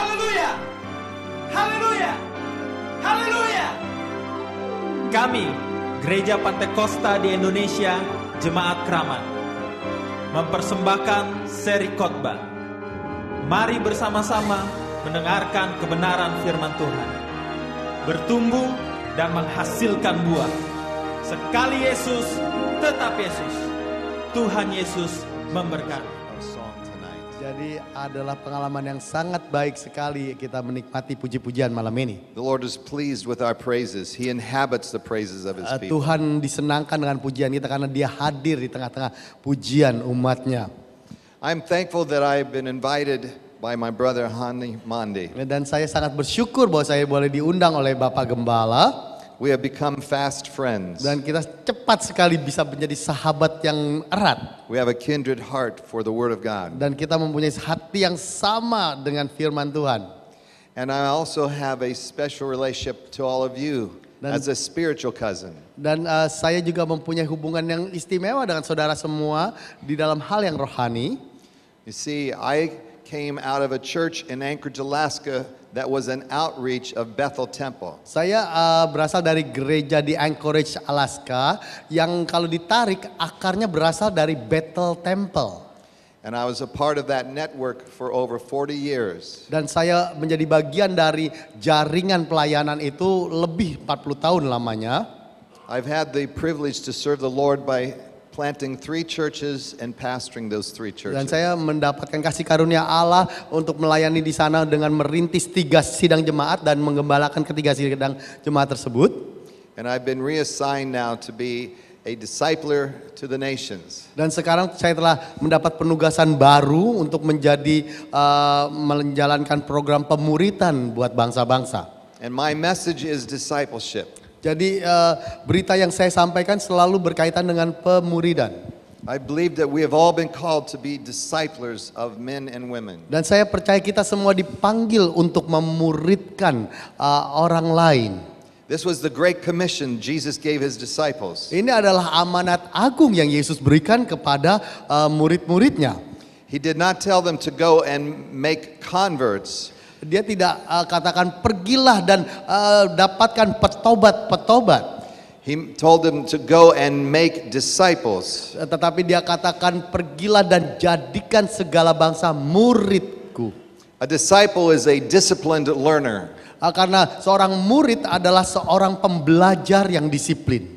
Haleluya! Haleluya! Haleluya! Kami, Gereja Pantai Kosta di Indonesia, Jemaat Kramat, mempersembahkan seri khotbah. Mari bersama-sama mendengarkan kebenaran firman Tuhan, bertumbuh dan menghasilkan buah. Sekali Yesus, tetap Yesus. Tuhan Yesus memberkati. Jadi adalah pengalaman yang sangat baik sekali kita menikmati puji-pujian malam ini. The Lord is pleased with our praises. He inhabits the praises of His people. Tuhan disenangkan dengan pujian kita karena Dia hadir di tengah-tengah pujian umatnya. I'm thankful that I've been invited by my brother Hani Mandi. Dan saya sangat bersyukur bahwa saya boleh diundang oleh Bapak Gembala. We have become fast friends. Dan kita cepat sekali bisa menjadi sahabat yang erat. We have a kindred heart for the Word of God. Dan kita mempunyai hati yang sama dengan firman Tuhan. And I also have a special relationship to all of you as a spiritual cousin. Dan saya juga mempunyai hubungan yang istimewa dengan saudara semua di dalam hal yang rohani. You see, I came out of a church in Anchorage, Alaska that was an outreach of Bethel Temple. Saya berasal dari gereja di Anchorage, Alaska, yang kalau ditarik akarnya berasal dari Bethel Temple. And I was a part of that network for over 40 years. Dan saya menjadi bagian dari jaringan pelayanan itu lebih 40 tahun lamanya. I've had the privilege to serve the Lord by planting 3 churches and pastoring those 3 churches. Dan saya mendapatkan kasih karunia Allah untuk melayani di sana dengan merintis 3 sidang jemaat dan menggembalakan ketiga sidang jemaat tersebut. And I've been reassigned now to be a discipler to the nations. Dan sekarang saya telah mendapat penugasan baru untuk menjadi menjalankan program pemuritan buat bangsa-bangsa. And my message is discipleship. Jadi berita yang saya sampaikan selalu berkaitan dengan pemuridan. I believe that we have all been called to be disciplers of men and women. Dan saya percaya kita semua dipanggil untuk memuridkan orang lain. This was the great commission Jesus gave His disciples. Ini adalah amanat agung yang Yesus berikan kepada murid-muridnya. He did not tell them to go and make converts. Dia tidak katakan pergilah dan dapatkan petobat-petobat. He told them to go and make disciples. Tetapi dia katakan pergilah dan jadikan segala bangsa muridku. A disciple is a disciplined learner. Karena seorang murid adalah seorang pembelajar yang disiplin.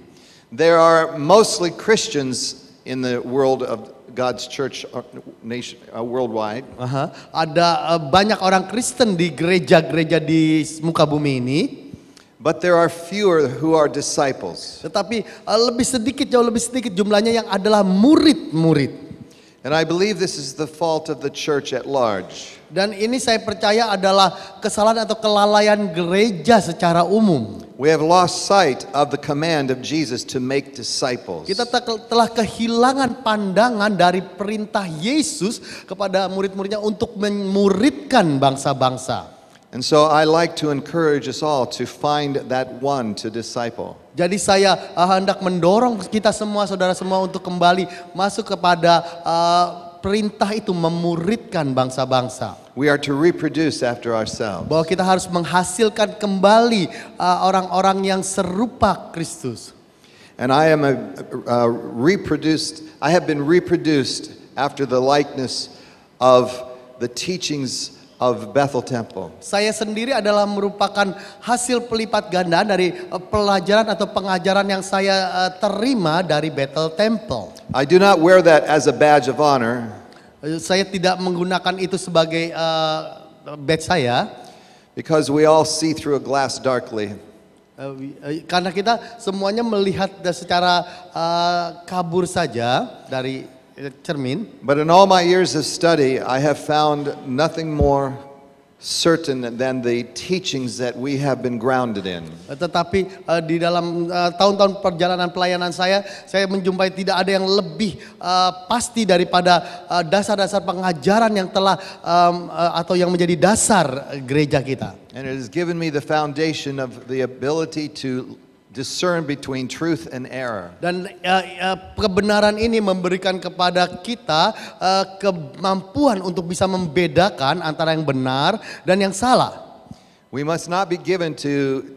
There are mostly Christians in the world of God's church nation worldwide. Ada banyak orang Kristen di gereja-gereja di muka bumi ini. But there are fewer who are disciples. Tetapi jauh lebih sedikit jumlahnya yang adalah murid-murid. And I believe this is the fault of the church at large. Dan ini saya percaya adalah kesalahan atau kelalaian gereja secara umum. We have lost sight of the command of Jesus to make disciples. Kita telah kehilangan pandangan dari perintah Yesus kepada murid-muridnya untuk memuridkan bangsa-bangsa. And so I like to encourage us all to find that one to disciple. Jadi saya hendak mendorong kita semua, saudara semua, untuk kembali masuk kepada perintah itu, memuridkan bangsa-bangsa. We are to reproduce after ourselves. Bahwa kita harus menghasilkan kembali orang-orang yang serupa Kristus. And I am I have been reproduced after the likeness of the teachings of Bethel Temple. Saya sendiri adalah merupakan hasil pelipat ganda dari pelajaran atau pengajaran yang saya terima dari Bethel Temple. I do not wear that as a badge of honor. Saya tidak menggunakan itu sebagai badge saya. Because we all see through a glass darkly. Karena kita semuanya melihat secara kabur saja dari cermin. But in all my years of study, I have found nothing more certain than the teachings that we have been grounded in. Tetapi di dalam tahun-tahun perjalanan pelayanan saya menjumpai tidak ada yang lebih pasti daripada dasar-dasar pengajaran yang telah atau yang menjadi dasar gereja kita. And it has given me the foundation of the ability to discern between truth and error. Dan kebenaran ini memberikan kepada kita kemampuan untuk bisa membedakan antara yang benar dan yang salah. We must not be given to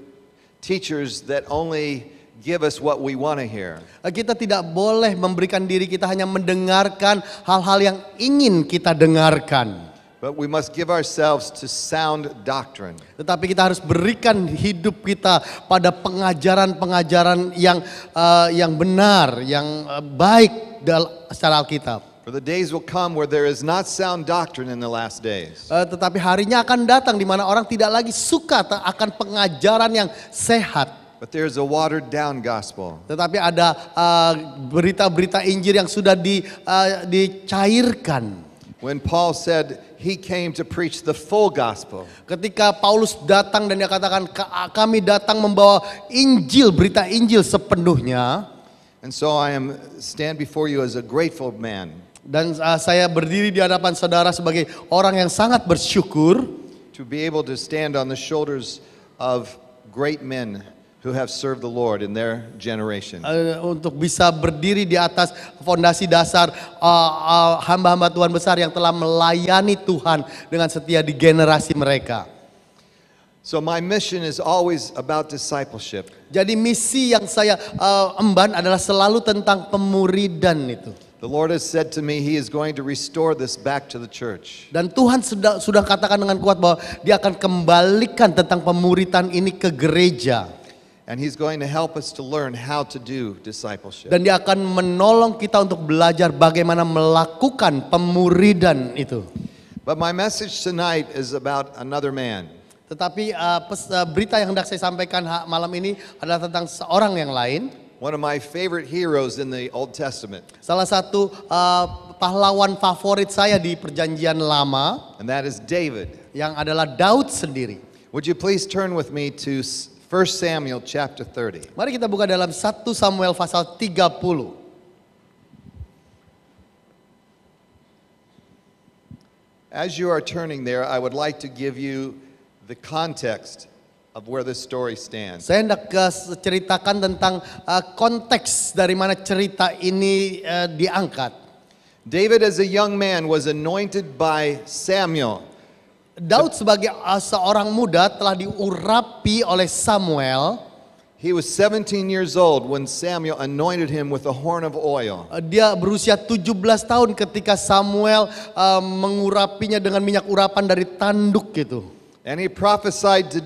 teachers that only give us what we want to hear. Kita tidak boleh memberikan diri kita hanya mendengarkan hal-hal yang ingin kita dengarkan. But we must give ourselves to sound doctrine. Tetapi kita harus berikan hidup kita pada pengajaran-pengajaran yang benar, yang baik secara Alkitab. For the days will come where there is not sound doctrine in the last days. Tetapi harinya akan datang di mana orang tidak lagi suka akan pengajaran yang sehat. But there's a watered down gospel. Tetapi ada berita-berita Injil yang sudah dicairkan. When Paul said he came to preach the full gospel. Ketika Paulus datang dan dia katakan kami datang membawa Injil, berita Injil sepenuhnya. And so I am stand before you as a grateful man. Dan saya berdiri di hadapan saudara sebagai orang yang sangat bersyukur. To be able to stand on the shoulders of great men who have served the Lord in their generation. Untuk bisa berdiri di atas fondasi dasar hamba-hamba Tuhan besar yang telah melayani Tuhan dengan setia di generasi mereka. So my mission is always about discipleship. Jadi misi yang saya emban adalah selalu tentang pemuridan itu. The Lord has said to me he is going to restore this back to the church. Dan Tuhan sudah katakan dengan kuat bahwa dia akan kembalikan tentang pemuridan ini ke gereja. And he's going to help us to learn how to do discipleship. Dan dia akan menolong kita untuk belajar bagaimana melakukan pemuridan itu. But my message tonight is about another man. Tetapi berita yang hendak saya sampaikan malam ini adalah tentang seorang yang lain. One of my favorite heroes in the Old Testament. Salah satu pahlawan favorit saya di Perjanjian Lama. And that is David. Yang adalah Daud sendiri. Would you please turn with me to 1 Samuel chapter 30. Mari kita buka dalam 1 Samuel pasal 30. As you are turning there, I would like to give you the context of where this story stands. Saya hendak ceritakan tentang konteks dari mana cerita ini diangkat. David as a young man was anointed by Samuel. Daud sebagai seorang muda telah diurapi oleh Samuel. He was 17 years old when Samuel anointed him with a horn of oil. Dia berusia 17 tahun ketika Samuel mengurapinya dengan minyak urapan dari tanduk gitu. And he prophesied to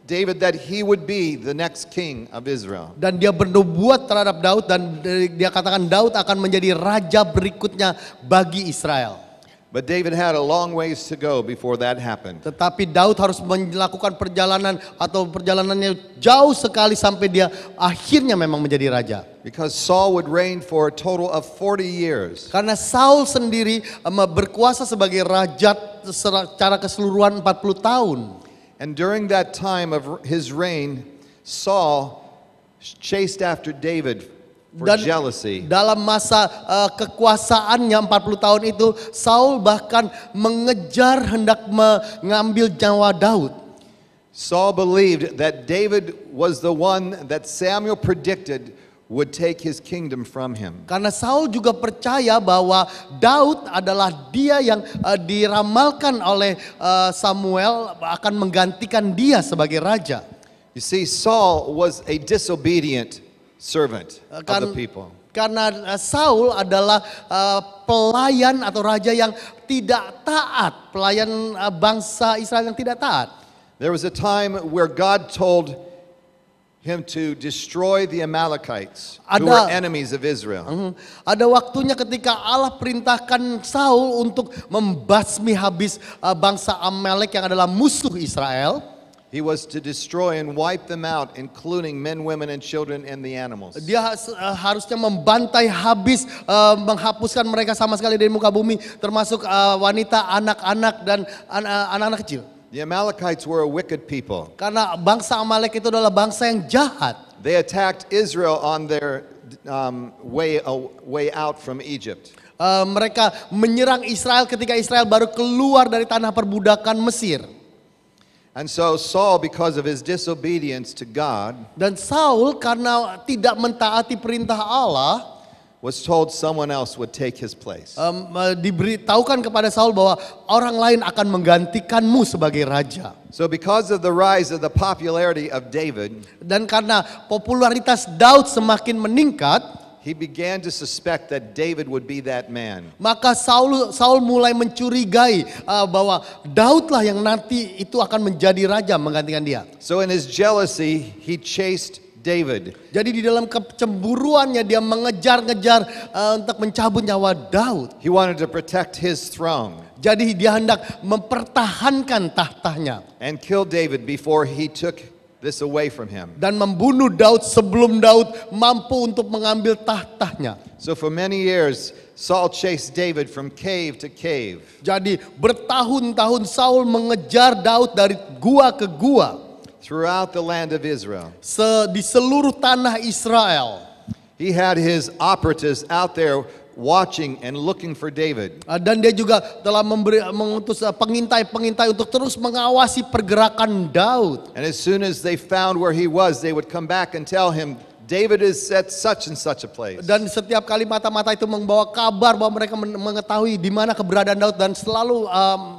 David that he would be the next king of Israel. Dan dia bernubuat terhadap Daud dan dia katakan Daud akan menjadi raja berikutnya bagi Israel. But David had a long ways to go before that happened. Tetapi Daud harus melakukan perjalanan atau perjalanannya jauh sekali sampai dia akhirnya memang menjadi raja. Because Saul would reign for a total of 40 years. Karena Saul sendiri berkuasa sebagai raja secara keseluruhan 40 tahun. And during that time of his reign, Saul chased after David for Dan jealousy. dalam masa kekuasaannya 40 tahun itu, Saul bahkan mengejar hendak mengambil nyawa Daud. Saul believed that David was the one that Samuel predicted would take his kingdom from him. Karena Saul juga percaya bahwa Daud adalah dia yang diramalkan oleh Samuel akan menggantikan dia sebagai raja. You see, Saul was a disobedient servant of the people. Karena Saul adalah pelayan atau raja yang tidak taat, pelayan bangsa Israel yang tidak taat. There was a time where God told him to destroy the Amalekites, who were enemies of Israel. Ada waktunya ketika Allah perintahkan Saul untuk membasmi habis bangsa Amalek yang adalah musuh Israel. He was to destroy and wipe them out, including men, women, and children, and the animals. Dia harusnya membantai habis, menghapuskan mereka sama sekali dari muka bumi, termasuk wanita, anak-anak, dan anak-anak kecil. The Amalekites were a wicked people. Karena bangsa Amalek itu adalah bangsa yang jahat. They attacked Israel on their way out from Egypt. Mereka menyerang Israel ketika Israel baru keluar dari tanah perbudakan Mesir. And so Saul, because of his disobedience to God, Dan Saul karena tidak mentaati perintah Allah, was told someone else would take his place. diberitahukan kepada Saul bahwa orang lain akan menggantikanmu sebagai raja. So because of the rise of the popularity of David, Dan karena popularitas Daud semakin meningkat, he began to suspect that David would be that man. maka Saul mulai mencurigai bahwa Daudlah yang nanti itu akan menjadi raja menggantikan dia. So in his jealousy, he chased David. Jadi di dalam kecemburuannya dia mengejar-ngejar untuk mencabut nyawa Daud. He wanted to protect his throne Jadi dia hendak mempertahankan tahtanya and kill David before he took this away from him. dan membunuh Daud sebelum Daud mampu untuk mengambil tahtanya. So for many years, Saul chased David from cave to cave. Jadi bertahun-tahun Saul mengejar Daud dari gua ke gua Throughout the land of Israel. di seluruh tanah Israel. He had his operatives out there watching and looking for David. Dan dia juga telah mengutus pengintai-pengintai untuk terus mengawasi pergerakan Daud. And as soon as they found where he was, they would come back and tell him, David is at such and such a place. Dan setiap kali mata-mata itu membawa kabar bahwa mereka mengetahui di mana keberadaan Daud, dan selalu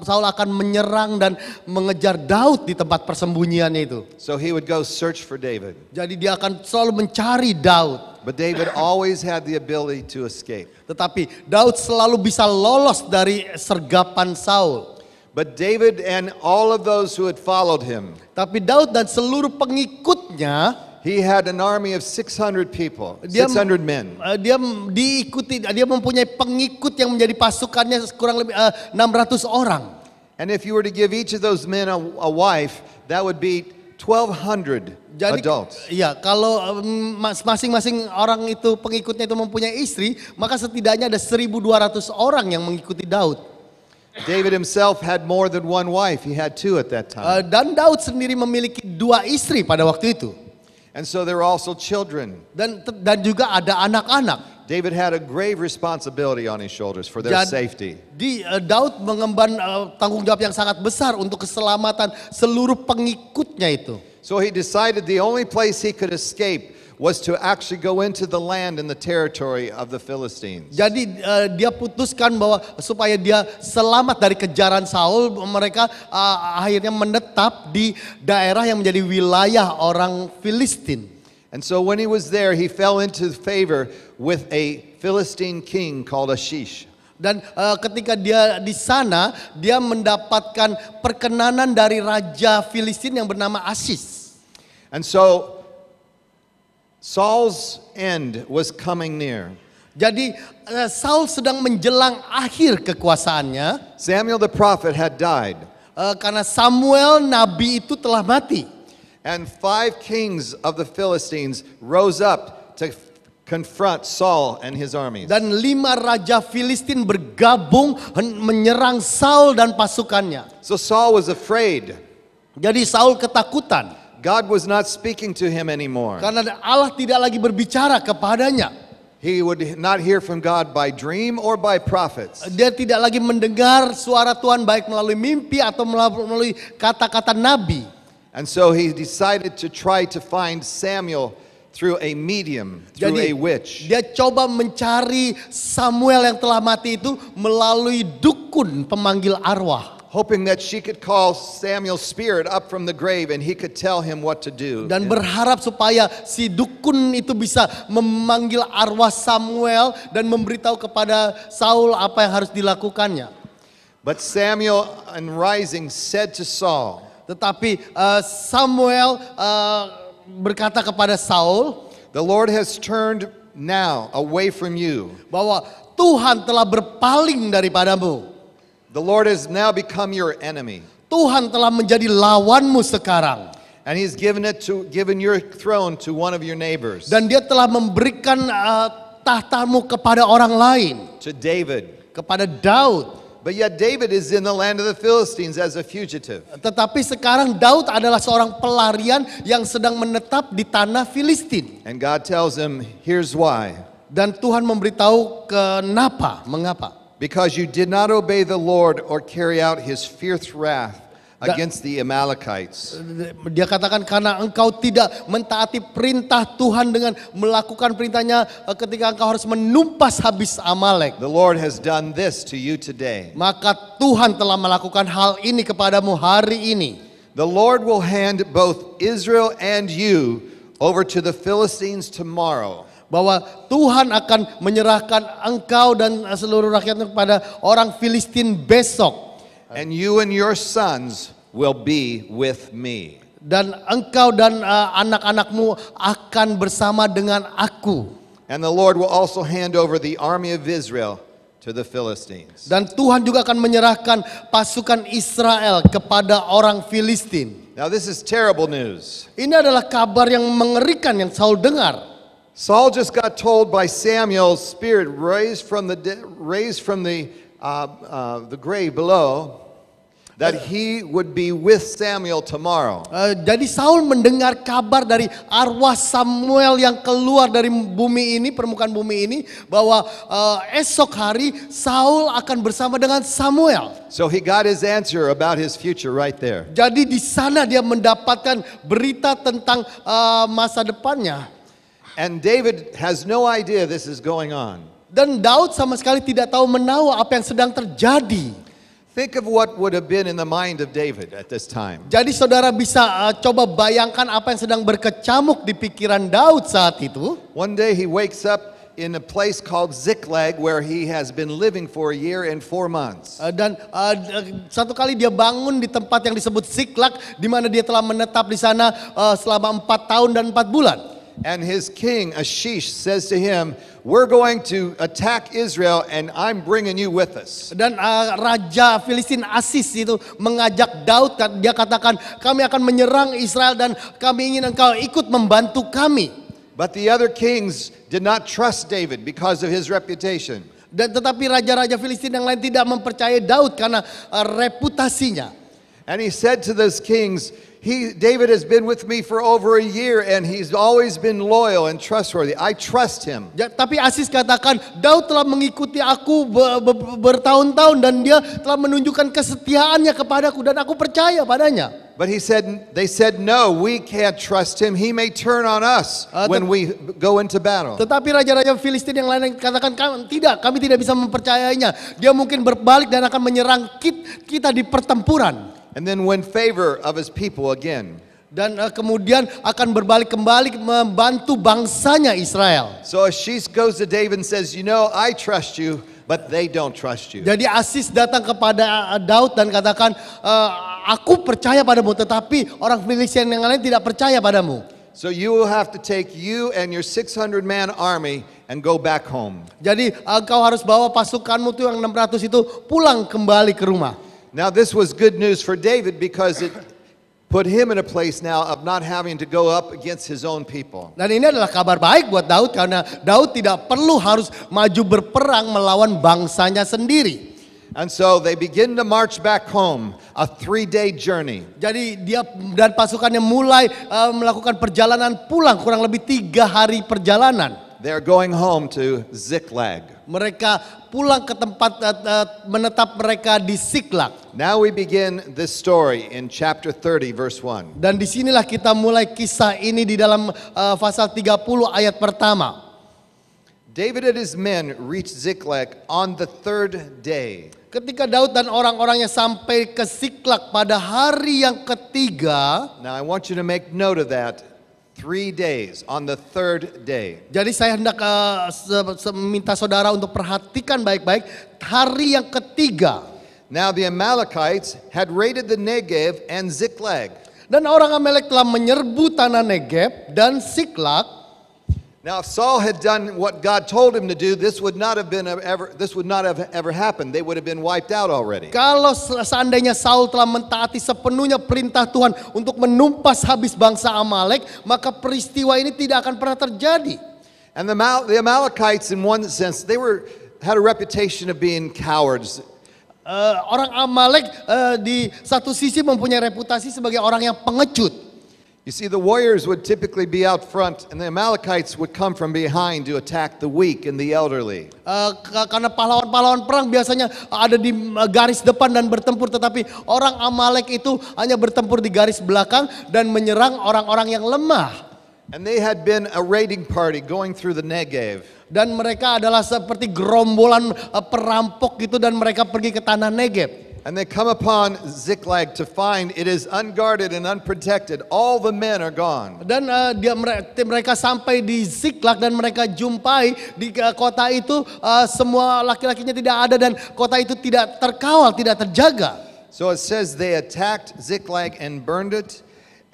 Saul akan menyerang dan mengejar Daud di tempat persembunyiannya itu. So he would go search for David. Jadi dia akan selalu mencari Daud. But David always had the ability to escape. Tetapi Daud selalu bisa lolos dari sergapan Saul. But David and all of those who had followed him, Tapi Daud dan seluruh pengikutnya, he had an army of 600 people, 600 men. dia mempunyai pengikut yang menjadi pasukannya kurang lebih 600 orang. And if you were to give each of those men a wife, that would be 1,200 adults. Iya, kalau masing-masing orang itu pengikutnya itu mempunyai istri, maka setidaknya ada 1.200 orang yang mengikuti Daud. David himself had more than one wife. He had two at that time. Dan Daud sendiri memiliki 2 istri pada waktu itu. And so there were also children. Dan juga ada anak-anak. David had a grave responsibility on his shoulders for their safety. Daud mengemban tanggung jawab yang sangat besar untuk keselamatan seluruh pengikutnya itu. So he decided the only place he could escape was to actually go into the land and the territory of the Philistines. Jadi dia putuskan bahwa supaya dia selamat dari kejaran Saul, mereka akhirnya menetap di daerah yang menjadi wilayah orang Filistin. And so when he was there, he fell into favor with a Philistine king called Ashish. Dan ketika dia di sana, dia mendapatkan perkenanan dari raja Filistin yang bernama Asis. And so Saul's end was coming near. Jadi Saul sedang menjelang akhir kekuasaannya. Samuel the prophet had died. Karena Samuel nabi itu telah mati. And 5 kings of the Philistines rose up to confront Saul and his armies. Dan 5 raja Filistin bergabung menyerang Saul dan pasukannya. So Saul was afraid. Jadi Saul ketakutan. God was not speaking to him anymore. Karena Allah tidak lagi berbicara kepadanya. He would not hear from God by dream or by prophets. Dia tidak lagi mendengar suara Tuhan baik melalui mimpi atau melalui kata-kata nabi. And so he decided to try to find Samuel through a medium, through a witch. Dia coba mencari Samuel yang telah mati itu melalui dukun pemanggil arwah. Hoping that she could call Samuel's spirit up from the grave and he could tell him what to do. Dan berharap supaya si dukun itu bisa memanggil arwah Samuel dan memberitahu kepada Saul apa yang harus dilakukannya. But Samuel, in rising, said to Saul, Tetapi Samuel berkata kepada Saul, "The Lord has turned now away from you. bahwa Tuhan telah berpaling daripadamu. The Lord has now become your enemy. Tuhan telah menjadi lawanmu sekarang. And he's given your throne to one of your neighbors, Dan dia telah memberikan tahtamu kepada orang lain, to David. kepada Daud. But yet David is in the land of the Philistines as a fugitive. Tetapi sekarang Daud adalah seorang pelarian yang sedang menetap di tanah Filistin. And God tells him, here's why. Dan Tuhan memberitahu mengapa. Because you did not obey the Lord or carry out his fierce wrath against the Amalekites. Dia katakan karena engkau tidak mentaati perintah Tuhan dengan melakukan perintahnya ketika engkau harus menumpas habis Amalek. The Lord has done this to you today. Maka Tuhan telah melakukan hal ini kepadamu hari ini. The Lord will hand both Israel and you over to the Philistines tomorrow. Bahwa Tuhan akan menyerahkan engkau dan seluruh rakyatnya kepada orang Filistin besok. And you and your sons will be with me. Dan engkau dan anak-anakmu akan bersama dengan aku. And the Lord will also hand over the army of Israel to the Philistines. Dan Tuhan juga akan menyerahkan pasukan Israel kepada orang Filistin. Now this is terrible news. Ini adalah kabar yang mengerikan yang Saul dengar. Saul just got told by Samuel's spirit raised from the grave below that he would be with Samuel tomorrow. Jadi Saul mendengar kabar dari arwah Samuel yang keluar dari bumi ini, permukaan bumi ini, bahwa esok hari Saul akan bersama dengan Samuel. So he got his answer about his future right there. Jadi di sana dia mendapatkan berita tentang masa depannya. And David has no idea this is going on. Dan Daud sama sekali tidak tahu menahu apa yang sedang terjadi. Think of what would have been in the mind of David at this time. Jadi saudara bisa coba bayangkan apa yang sedang berkecamuk di pikiran Daud saat itu. One day he wakes up in a place called Ziklag where he has been living for a year and 4 months. Dan satu kali dia bangun di tempat yang disebut Ziklag, di mana dia telah menetap di sana selama 4 tahun dan 4 bulan. And his king Ashish says to him, "We're going to attack Israel and I'm bringing you with us." Dan Raja Filistin Asis itu mengajak Daud, dia katakan, kami akan menyerang Israel dan kami ingin engkau ikut membantu kami. But the other kings did not trust David because of his reputation. Dan tetapi raja-raja Filistin yang lain tidak mempercayai Daud karena reputasinya. And he said to those kings, David has been with me for over a year and he's always been loyal and trustworthy. I trust him. Tapi Asis katakan, Daud telah mengikuti aku bertahun-tahun dan dia telah menunjukkan kesetiaannya kepadaku dan aku percaya padanya. But they said, no, we can't trust him. He may turn on us when we go into battle. Tetapi raja-raja Filistin yang lain katakan, tidak, kami tidak bisa mempercayainya. Dia mungkin berbalik dan akan menyerang kita di pertempuran. And then win favor of his people again. Dan kemudian akan berbalik kembali membantu bangsanya Israel. So Ashish goes to David and says, I trust you, but they don't trust you. Jadi Asis datang kepada Daud dan katakan, aku percaya padamu, tetapi orang Filistin yang lain tidak percaya padamu. So you will have to take you and your 600-man army and go back home. Jadi engkau harus bawa pasukanmu tuh yang 600 itu pulang kembali ke rumah. Now this was good news for David because it put him in a place now of not having to go up against his own people. Dan ini adalah kabar baik buat Daud karena Daud tidak perlu harus maju berperang melawan bangsanya sendiri. And so they begin to march back home, a 3-day journey. Jadi dia dan pasukannya mulai melakukan perjalanan pulang, kurang lebih 3 hari perjalanan. They're going home to Ziklag. Mereka pulang ke tempat menetap mereka di Ziklag. Now we begin this story in chapter 30 verse 1. Dan disinilah kita mulai kisah ini di dalam pasal 30 ayat pertama. David and his men reached Ziklag on the 3rd day. Ketika Daud dan orang-orangnya sampai ke Ziklag pada hari yang ketiga. Now I want you to make note of that. 3 days on the 3rd day. Jadi saya hendak minta saudara untuk perhatikan baik-baik hari yang ketiga. Now the Amalekites had raided the Negev and Ziklag. Dan orang Amalek telah menyerbu tanah Negeb dan Ziklag. Now if Saul had done what God told him to do, this would not have ever happened. They would have been wiped out already. Kalau seandainya Saul telah mentaati sepenuhnya perintah Tuhan untuk menumpas habis bangsa Amalek, maka peristiwa ini tidak akan pernah terjadi. And the Amalekites, in one sense, had a reputation of being cowards. Orang Amalek di satu sisi mempunyai reputasi sebagai orang yang pengecut. You see, the warriors would typically be out front, and the Amalekites would come from behind to attack the weak and the elderly. Karena pahlawan-pahlawan perang biasanya ada di garis depan dan bertempur, tetapi orang Amalek itu hanya bertempur di garis belakang dan menyerang orang-orang yang lemah. And they had been a raiding party going through the Negev. Dan mereka adalah seperti gerombolan perampok gitu, dan mereka pergi ke tanah Negeb. And they come upon Ziklag to find it is unguarded and unprotected. All the men are gone. Dan mereka sampai di Ziklag dan mereka jumpai di kota itu semua laki-lakinya tidak ada dan kota itu tidak terkawal, tidak terjaga. So it says they attacked Ziklag and burned it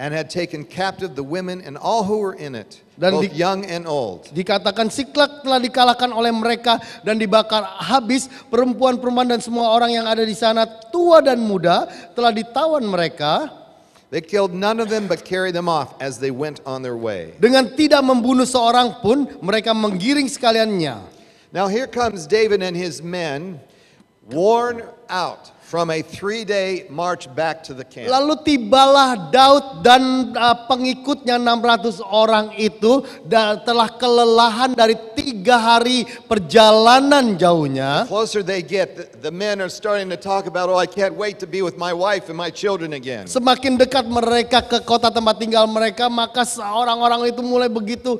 and had taken captive the women and all who were in it, both young and old. Dikatakan Ziklag telah dikalahkan oleh mereka dan dibakar habis, perempuan-perempuan dan semua orang yang ada di sana, tua dan muda, telah ditawan mereka. They killed none of them but carried them off as they went on their way. Dengan tidak membunuh seorang pun, mereka menggiring sekaliannya. Now here comes David and his men, worn out from a 3-day march back to the camp. Lalu tibalah Daud dan pengikutnya 600 orang itu telah kelelahan dari 3 hari perjalanan jauhnya. The closer they get, the men are starting to talk about, oh, I can't wait to be with my wife and my children again. Semakin dekat mereka ke kota tempat tinggal mereka, maka orang-orang itu mulai begitu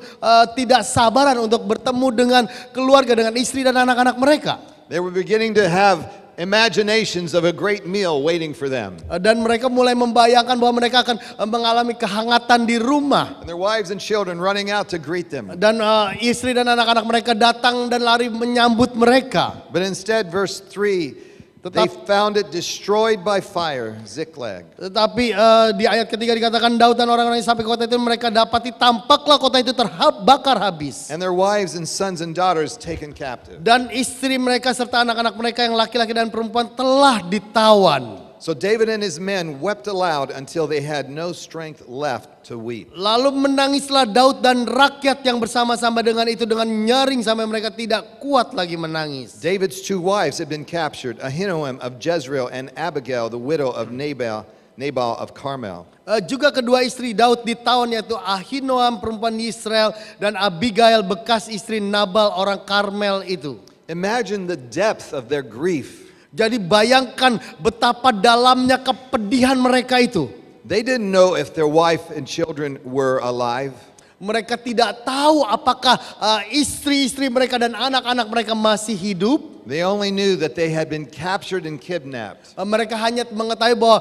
tidak sabaran untuk bertemu dengan keluarga, dengan istri dan anak-anak mereka. They were beginning to have imaginations of a great meal waiting for them. Dan mereka mulai membayangkan bahwa mereka akan mengalami kehangatan di rumah. And their wives and children running out to greet them. Dan istri dan anak-anak mereka datang dan lari menyambut mereka. But instead, verse 3, they found it destroyed by fire, Ziklag. Tetapi di ayat ketiga dikatakan Daud dan orang-orang yang sampai kota itu mereka dapati tampaklah kota itu terbakar habis. And their wives and sons and daughters taken captive. Dan istri mereka serta anak-anak mereka yang laki-laki dan perempuan telah ditawan. So David and his men wept aloud until they had no strength left to weep. Lalu menangislah Daud dan rakyat yang bersama-sama dengan itu dengan nyaring sampai mereka tidak kuat lagi menangis. David's 2 wives had been captured, Ahinoam of Jezreel and Abigail, the widow of Nabal of Carmel. Juga kedua istri Daud ditawan, yaitu Ahinoam perempuan Israel dan Abigail bekas istri Nabal orang Karmel itu. Imagine the depth of their grief. Jadi bayangkan betapa dalamnya kepedihan mereka itu. They didn't know if their wife and children were alive. Mereka tidak tahu apakah istri-istri mereka dan anak-anak mereka masih hidup. They only knew that they had been captured and kidnapped. Mereka hanya mengetahui bahwa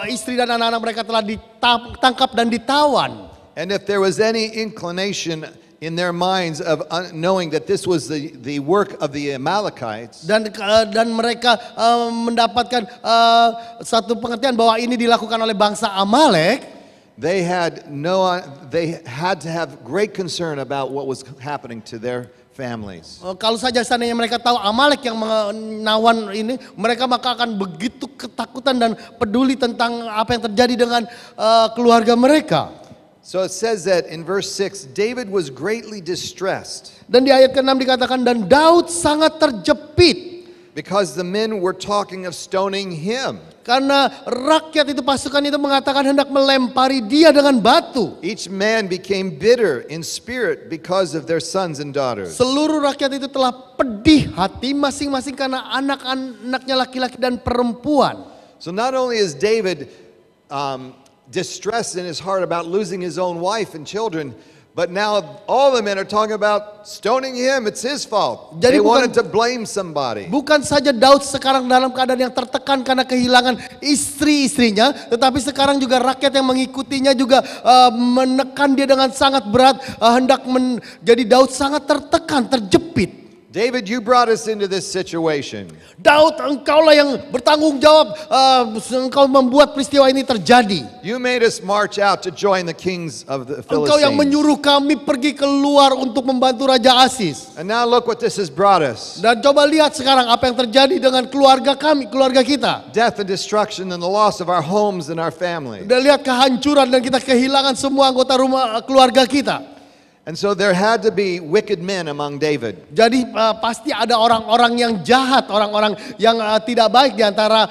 istri dan anak-anak mereka telah ditangkap dan ditawan. And if there was any inclination in their minds of knowing that this was the work of the Amalekites, dan mereka mendapatkan satu pengertian bahwa ini dilakukan oleh bangsa Amalek, they had to have great concern about what was happening to their families. Kalau saja seandainya mereka tahu Amalek yang menawan ini, mereka maka akan begitu ketakutan dan peduli tentang apa yang terjadi dengan keluarga mereka. So it says that in verse 6, David was greatly distressed. Dan di ayat ke-6 dikatakan, dan Daud sangat terjepit. Because the men were talking of stoning him. Karena rakyat itu, pasukan itu mengatakan hendak melempari dia dengan batu. Each man became bitter in spirit because of their sons and daughters. Seluruh rakyat itu telah pedih hati masing-masing karena anak-anaknya laki-laki dan perempuan. So not only is David distressed in his heart about losing his own wife and children, but now all the men are talking about stoning him. It's his fault. They wanted to blame somebody. Bukan saja Daud sekarang dalam keadaan yang tertekan karena kehilangan istri-istrinya, tetapi sekarang juga rakyat yang mengikutinya juga menekan dia dengan sangat berat, hendak jadi Daud sangat tertekan, terjepit. David, you brought us into this situation. Daud, engkaulah yang bertanggung jawab, engkau membuat peristiwa ini terjadi. You made us march out to join the kings of the Philistines. Engkau yang menyuruh kami pergi keluar untuk membantu Raja Asis. And now look what this has brought us. Dan coba lihat sekarang apa yang terjadi dengan keluarga kami, keluarga kita. Death and destruction and the loss of our homes and our family. Dan lihat kehancuran dan kita kehilangan semua anggota rumah keluarga kita. And so there had to be wicked men among David. Jadi pasti ada orang-orang yang jahat, orang-orang yang tidak baik di antara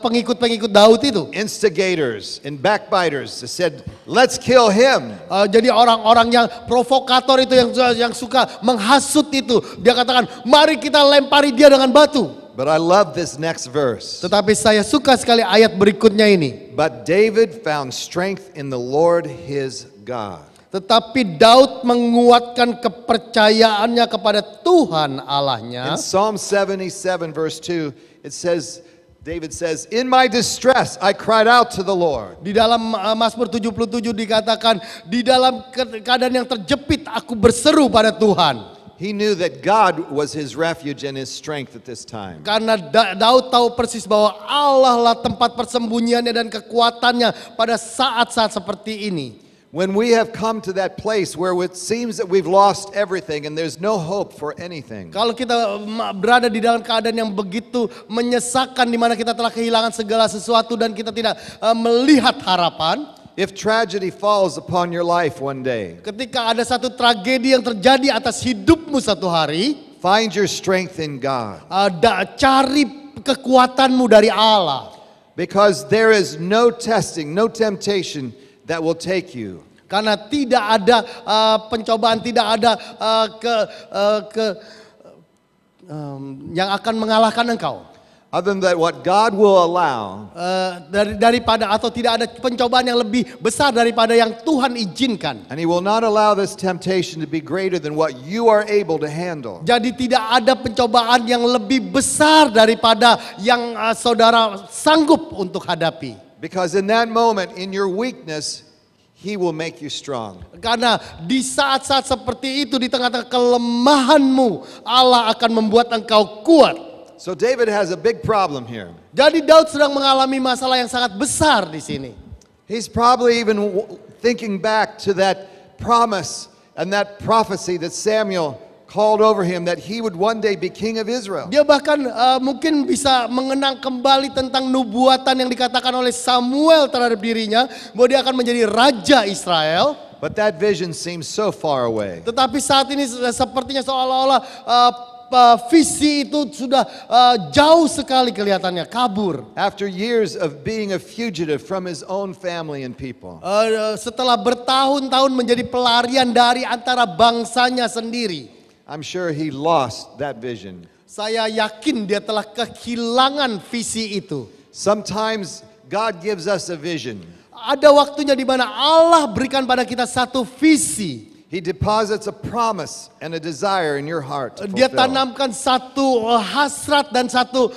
pengikut-pengikut Daud itu. Instigators and backbiters that said, let's kill him. Jadi orang-orang yang provokator itu yang suka menghasut itu, dia katakan, mari kita lempari dia dengan batu. But I love this next verse. Tetapi saya suka sekali ayat berikutnya ini. But David found strength in the Lord his God. Tetapi Daud menguatkan kepercayaannya kepada Tuhan Allahnya. In Psalm 77 verse 2, it says, David says, in my distress I cried out to the Lord. Di dalam Mazmur 77 dikatakan, di dalam keadaan yang terjepit aku berseru pada Tuhan. He knew that God was his refuge and his strength at this time. Karena Daud tahu persis bahwa Allah lah tempat persembunyiannya dan kekuatannya pada saat-saat seperti ini. When we have come to that place where it seems that we've lost everything and there's no hope for anything. Kalau kita berada di dalam keadaan yang begitu menyesakan, di mana kita telah kehilangan segala sesuatu dan kita tidak melihat harapan. If tragedy falls upon your life one day, Ketika ada satu tragedi yang terjadi atas hidupmu satu hari, find your strength in God. Cari kekuatanmu dari Allah. Because there is no testing, no temptation that will take you. Karena tidak ada pencobaan, tidak ada yang akan mengalahkan engkau. Other than that, what God will allow Daripada atau tidak ada pencobaan yang lebih besar daripada yang Tuhan izinkan. and He will not allow this temptation to be greater than what you are able to handle. Jadi tidak ada pencobaan yang lebih besar daripada yang saudara sanggup untuk hadapi. Because in that moment, in your weakness, He will make you strong. Karena di saat-saat seperti itu, di tengah-tengah kelemahanmu, Allah akan membuat engkau kuat. So David has a big problem here. Jadi Daud sedang mengalami masalah yang sangat besar di sini. He's probably even thinking back to that promise and that prophecy that Samuel called over him that he would one day be king of Israel. Dia bahkan mungkin bisa mengenang kembali tentang nubuatan yang dikatakan oleh Samuel terhadap dirinya, bahwa dia akan menjadi raja Israel. But that vision seems so far away. Tetapi saat ini sepertinya seolah-olah visi itu sudah jauh sekali kelihatannya, kabur. After years of being a fugitive from his own family and people. Setelah bertahun-tahun menjadi pelarian dari antara bangsanya sendiri. I'm sure he lost that vision. Saya yakin dia telah kehilangan visi itu. Sometimes God gives us a vision. Ada waktunya di mana Allah berikan pada kita satu visi. He deposits a promise and a desire in your heart to Dia fulfill. tanamkan satu hasrat dan satu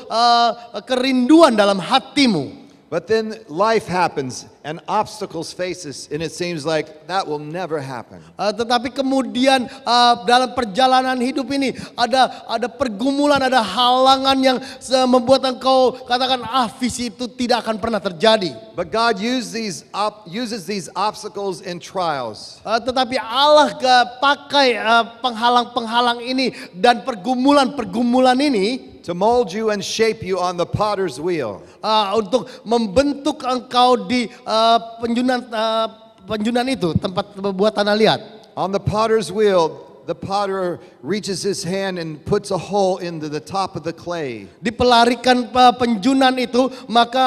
kerinduan dalam hatimu. But then life happens and obstacles faces and it seems like that will never happen. Tetapi kemudian dalam perjalanan hidup ini ada pergumulan, ada halangan yang membuat engkau katakan visi itu tidak akan pernah terjadi. But God uses these obstacles and trials Tetapi Allah pakai penghalang-penghalang ini dan pergumulan-pergumulan ini to mold you and shape you on the potter's wheel. Untuk membentuk engkau di penjunan itu, tempat buat tanah liat. On the potter's wheel, the potter reaches his hand and puts a hole into the top of the clay. Dipelarikan penjunan itu, maka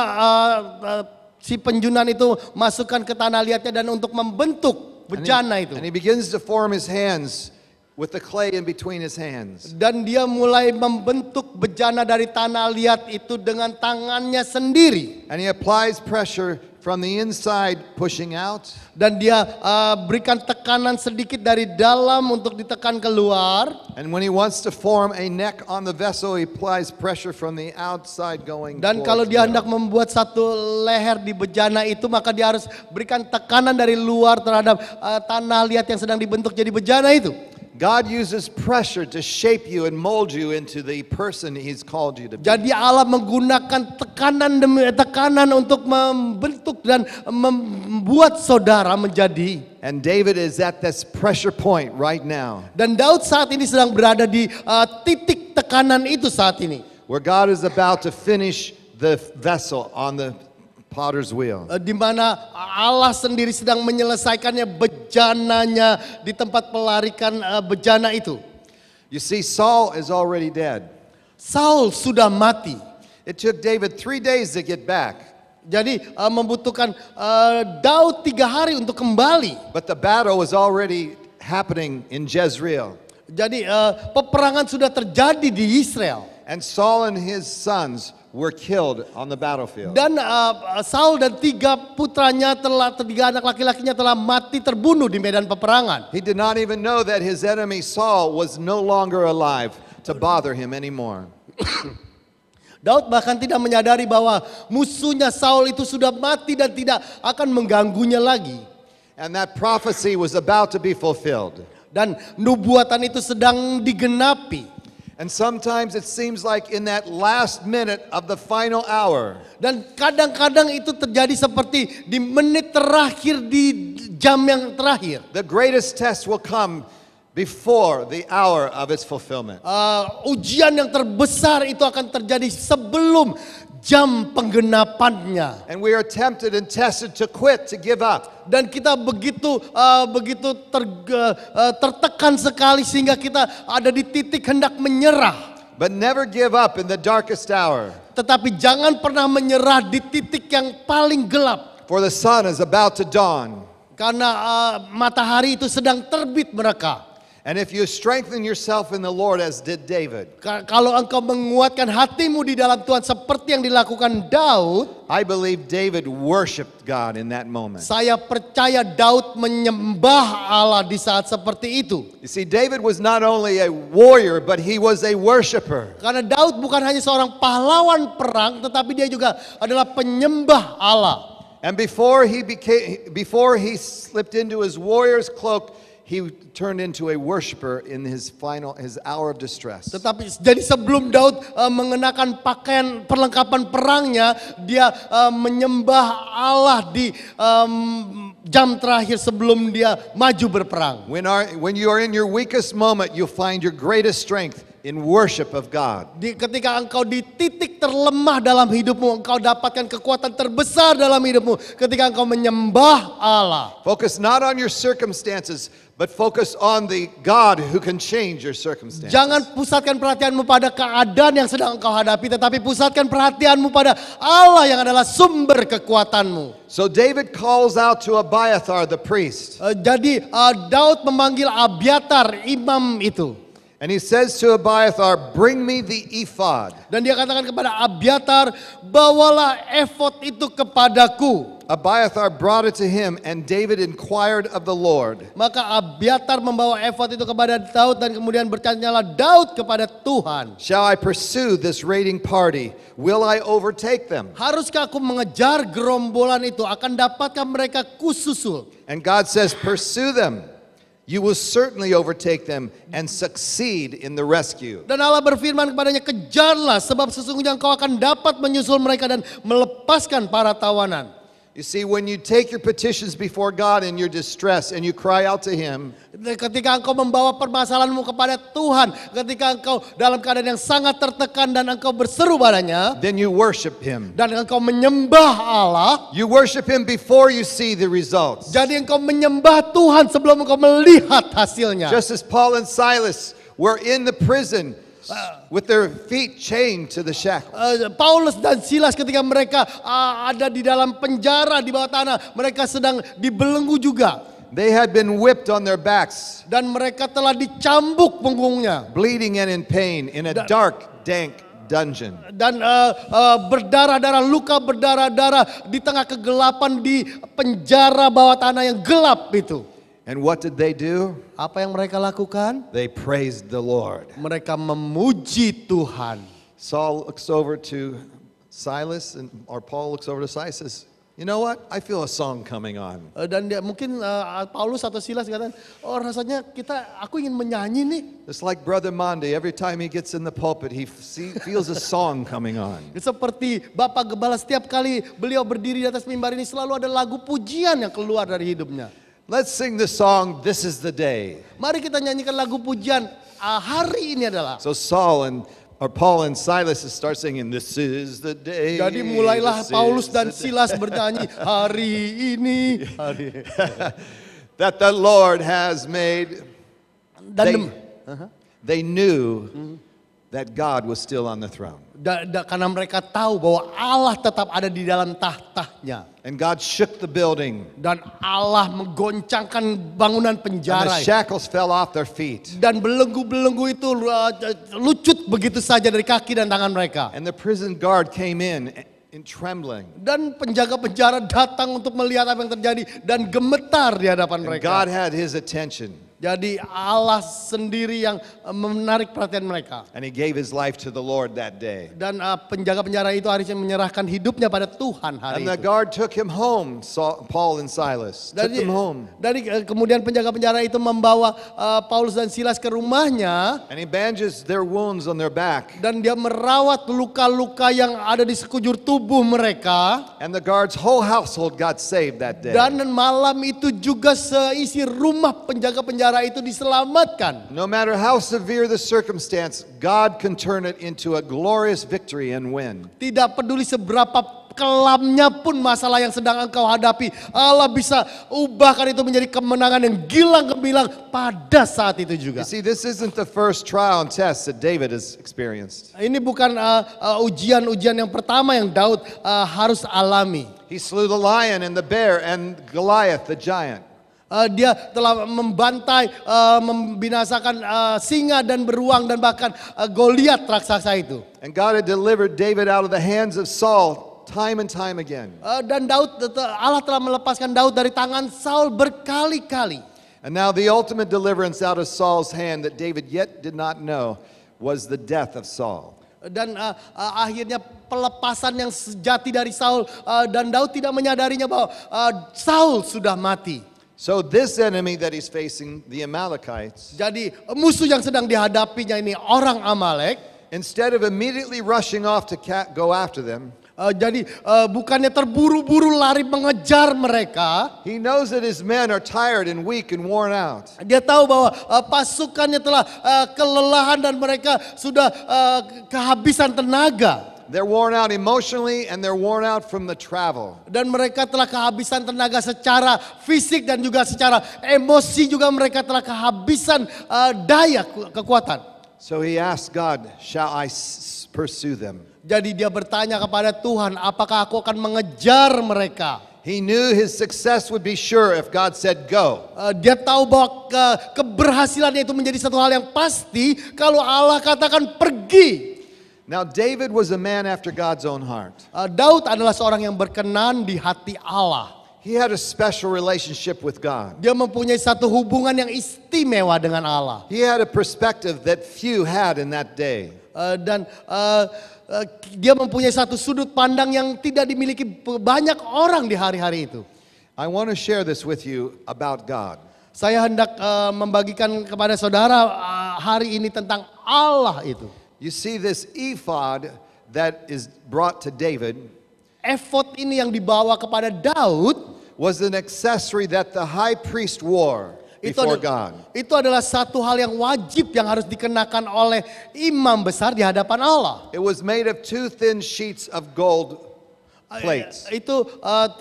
si penjunan itu masukkan ke tanah liatnya dan untuk membentuk bejana itu. And he begins to form his hands with the clay in between his hands. Dan dia mulai membentuk bejana dari tanah liat itu dengan tangannya sendiri. And he applies pressure from the inside, pushing out. Dan dia berikan tekanan sedikit dari dalam untuk ditekan keluar. And when he wants to form a neck on the vessel, he applies pressure from the outside going Dan towards kalau dia the hendak membuat satu leher di bejana itu, maka dia harus berikan tekanan dari luar terhadap tanah liat yang sedang dibentuk jadi bejana itu. God uses pressure to shape you and mold you into the person He's called you to be. Jadi Allah menggunakan tekanan demi tekanan untuk membentuk dan membuat saudara menjadi. And David is at this pressure point right now, Dan Daud saat ini sedang berada di titik tekanan itu saat ini. where God is about to finish the vessel on the potter's wheel. Di mana Allah sendiri sedang menyelesaikannya bejananya di tempat pelarikan bejana itu. You see, Saul is already dead. Saul sudah mati. It took David 3 days to get back. Jadi membutuhkan Daud 3 hari untuk kembali. But the battle was already happening in Jezreel. Jadi peperangan sudah terjadi di Israel. And Saul and his sons were killed on the battlefield. Dan Saul dan 3 putranya 3 anak laki-lakinya telah mati terbunuh di medan peperangan. He did not even know that his enemy Saul was no longer alive to bother him anymore. Daud bahkan tidak menyadari bahwa musuhnya Saul itu sudah mati dan tidak akan mengganggunya lagi. And that prophecy was about to be fulfilled. Dan nubuatan itu sedang digenapi. And sometimes it seems like in that last minute of the final hour, Dan kadang-kadang itu terjadi seperti di menit terakhir, di jam yang terakhir. the greatest test will come before the hour of its fulfillment. Ujian yang terbesar itu akan terjadi sebelum jam penggenapannya. And we are tempted and tested to quit, to give up. Dan kita begitu tertekan sekali sehingga kita ada di titik hendak menyerah. But never give up in the darkest hour. Tetapi jangan pernah menyerah di titik yang paling gelap. For the sun is about to dawn. Karena matahari itu sedang terbit mereka. And if you strengthen yourself in the Lord as did David, Kalau engkau menguatkan hatimu di dalam Tuhan seperti yang dilakukan Daud, I believe David worshiped God in that moment. saya percaya Daud menyembah Allah di saat seperti itu. You see, David was not only a warrior, but he was a worshiper. Karena Daud bukan hanya seorang pahlawan perang, tetapi dia juga adalah penyembah Allah. And before he slipped into his warrior's cloak, he turned into a worshiper in his hour of distress. Tetapi jadi sebelum Daud mengenakan pakaian perlengkapan perangnya, dia menyembah Allah di jam terakhir sebelum dia maju berperang. When you are in your weakest moment, you find your greatest strength in worship of God. Ketika engkau di titik terlemah dalam hidupmu, engkau dapatkan kekuatan terbesar dalam hidupmu ketika engkau menyembah Allah. Focus not on your circumstances, but focus on the God who can change your circumstances. Jangan pusatkan perhatianmu pada keadaan yang sedang engkau hadapi, tetapi pusatkan perhatianmu pada Allah yang adalah sumber kekuatanmu. So David calls out to Abiathar the priest. Jadi Daud memanggil Abiatar imam itu. And he says to Abiathar, bring me the ephod. Dan dia katakan kepada Abiatar, bawalah efod itu kepadaku. Abiathar brought it to him, and David inquired of the Lord. Maka Abiatar membawa efod itu kepada Daud dan kemudian bertanyalah Daud kepada Tuhan. Shall I pursue this raiding party? Will I overtake them? Haruskah aku mengejar gerombolan itu? Akan dapatkah mereka kususul? And God says, pursue them. You will certainly overtake them and succeed in the rescue. Dan Allah berfirman kepadanya, kejarlah sebab sesungguhnya engkau akan dapat menyusul mereka dan melepaskan para tawanan. You see, when you take your petitions before God in your distress and you cry out to Him, ketika engkau membawa permasalahanmu kepada Tuhan, ketika engkau dalam keadaan yang sangat tertekan dan engkau berseru padanya, then you worship Him. dan engkau menyembah Allah, You worship Him before you see the results. jadi engkau menyembah Tuhan sebelum engkau melihat hasilnya. Just as Paul and Silas were in the prison with their feet chained to the shackles. Paulus dan Silas ketika mereka ada di dalam penjara di bawah tanah, mereka sedang dibelenggu juga. They had been whipped on their backs, Dan mereka telah dicambuk punggungnya. bleeding and in pain in a dark, dank dungeon. Dan berdarah-darah, luka berdarah-darah di tengah kegelapan di penjara bawah tanah yang gelap itu. And what did they do? Apa yang mereka lakukan? They praised the Lord. Mereka memuji Tuhan. Saul looks over to Silas, or Paul looks over to Silas and says, you know what? I feel a song coming on. Dan dia mungkin Paulus atau Silas katakan, oh rasanya aku ingin menyanyi nih. It's like Brother Monday, every time he gets in the pulpit, he feels a song coming on. Seperti Bapak Gembala setiap kali beliau berdiri di atas mimbar ini selalu ada lagu pujian yang keluar dari hidupnya. Let's sing the song, This is the Day. Mari kita nyanyikan lagu pujian hari ini adalah. So Saul and or Paul and Silas start singing, "This is the day." Jadi mulailah this Paulus is dan the day Silas bernyanyi, hari ini. that the Lord has made. Dan They knew that God was still on the throne. karena mereka tahu bahwa Allah tetap ada di dalam tahtanya. And God shook the building. Dan Allah menggoncangkan bangunan And penjara. the shackles fell off their feet. Dan belenggu-belenggu itu lucut begitu saja dari kaki dan tangan mereka. And the prison guard came in trembling. Dan penjaga penjara datang untuk melihat apa yang terjadi dan gemetar di hadapan And mereka. God had his attention. Jadi Allah sendiri yang menarik perhatian mereka. And he gave his life to the Lord that day. Dan penjaga penjara itu harusnya menyerahkan hidupnya pada Tuhan hari And the itu. guard took him home, Paul and Silas. Took them home. Dari kemudian penjaga penjara itu membawa Paulus dan Silas ke rumahnya. And he bandages their wounds on their back. Dan dia merawat luka-luka yang ada di sekujur tubuh mereka. And the guard's whole household got saved that day. Dan malam itu juga seisi rumah penjaga penjara itu diselamatkan. No matter how severe the circumstance, God can turn it into a glorious victory and win. Tidak peduli seberapa kelamnya pun masalah yang sedang engkau hadapi, Allah bisa ubahkan itu menjadi kemenangan yang gilang gemilang pada saat itu juga. You see, this isn't the first trial and test that David has experienced. Ini bukan ujian-ujian yang pertama yang Daud harus alami. He slew the lion and the bear and Goliath the giant. Dia telah membantai, membinasakan singa dan beruang dan bahkan Goliat raksasa itu. And God had delivered David out of the hands of Saul time and time again. Dan Allah telah melepaskan Daud dari tangan Saul berkali-kali. And now the ultimate deliverance out of Saul's hand that David yet did not know was the death of Saul. Dan akhirnya pelepasan yang sejati dari Saul, dan Daud tidak menyadarinya bahwa Saul sudah mati. So this enemy that he's facing, the Amalekites, Jadi musuh yang sedang dihadapinya ini orang Amalek. instead of immediately rushing off to go after them, Jadi bukannya terburu-buru lari mengejar mereka. he knows that his men are tired and weak and worn out. Dia tahu bahwa pasukannya telah kelelahan dan mereka sudah kehabisan tenaga. They're worn out emotionally and they're worn out from the travel. Dan mereka telah kehabisan tenaga secara fisik dan juga secara emosi juga mereka telah kehabisan daya kekuatan. So he asked God, shall I pursue them? Jadi dia bertanya kepada Tuhan, apakah aku akan mengejar mereka? He knew his success would be sure if God said go. Dia tahu bahwa keberhasilannya itu menjadi satu hal yang pasti kalau Allah katakan pergi. Now David was a man after God's own heart. Daud adalah seorang yang berkenan di hati Allah. He had a special relationship with God. Dia mempunyai satu hubungan yang istimewa dengan Allah. He had a perspective that few had in that day. Dan dia mempunyai satu sudut pandang yang tidak dimiliki banyak orang di hari-hari itu. I want to share this with you about God. Saya hendak membagikan kepada saudara hari ini tentang Allah itu. You see this ephod that is brought to David Efod ini yang dibawa kepada Daud was an accessory that the high priest wore before God. Itu adalah satu hal yang wajib yang harus dikenakan oleh imam besar di hadapan Allah. It was made of two thin sheets of gold plates. Itu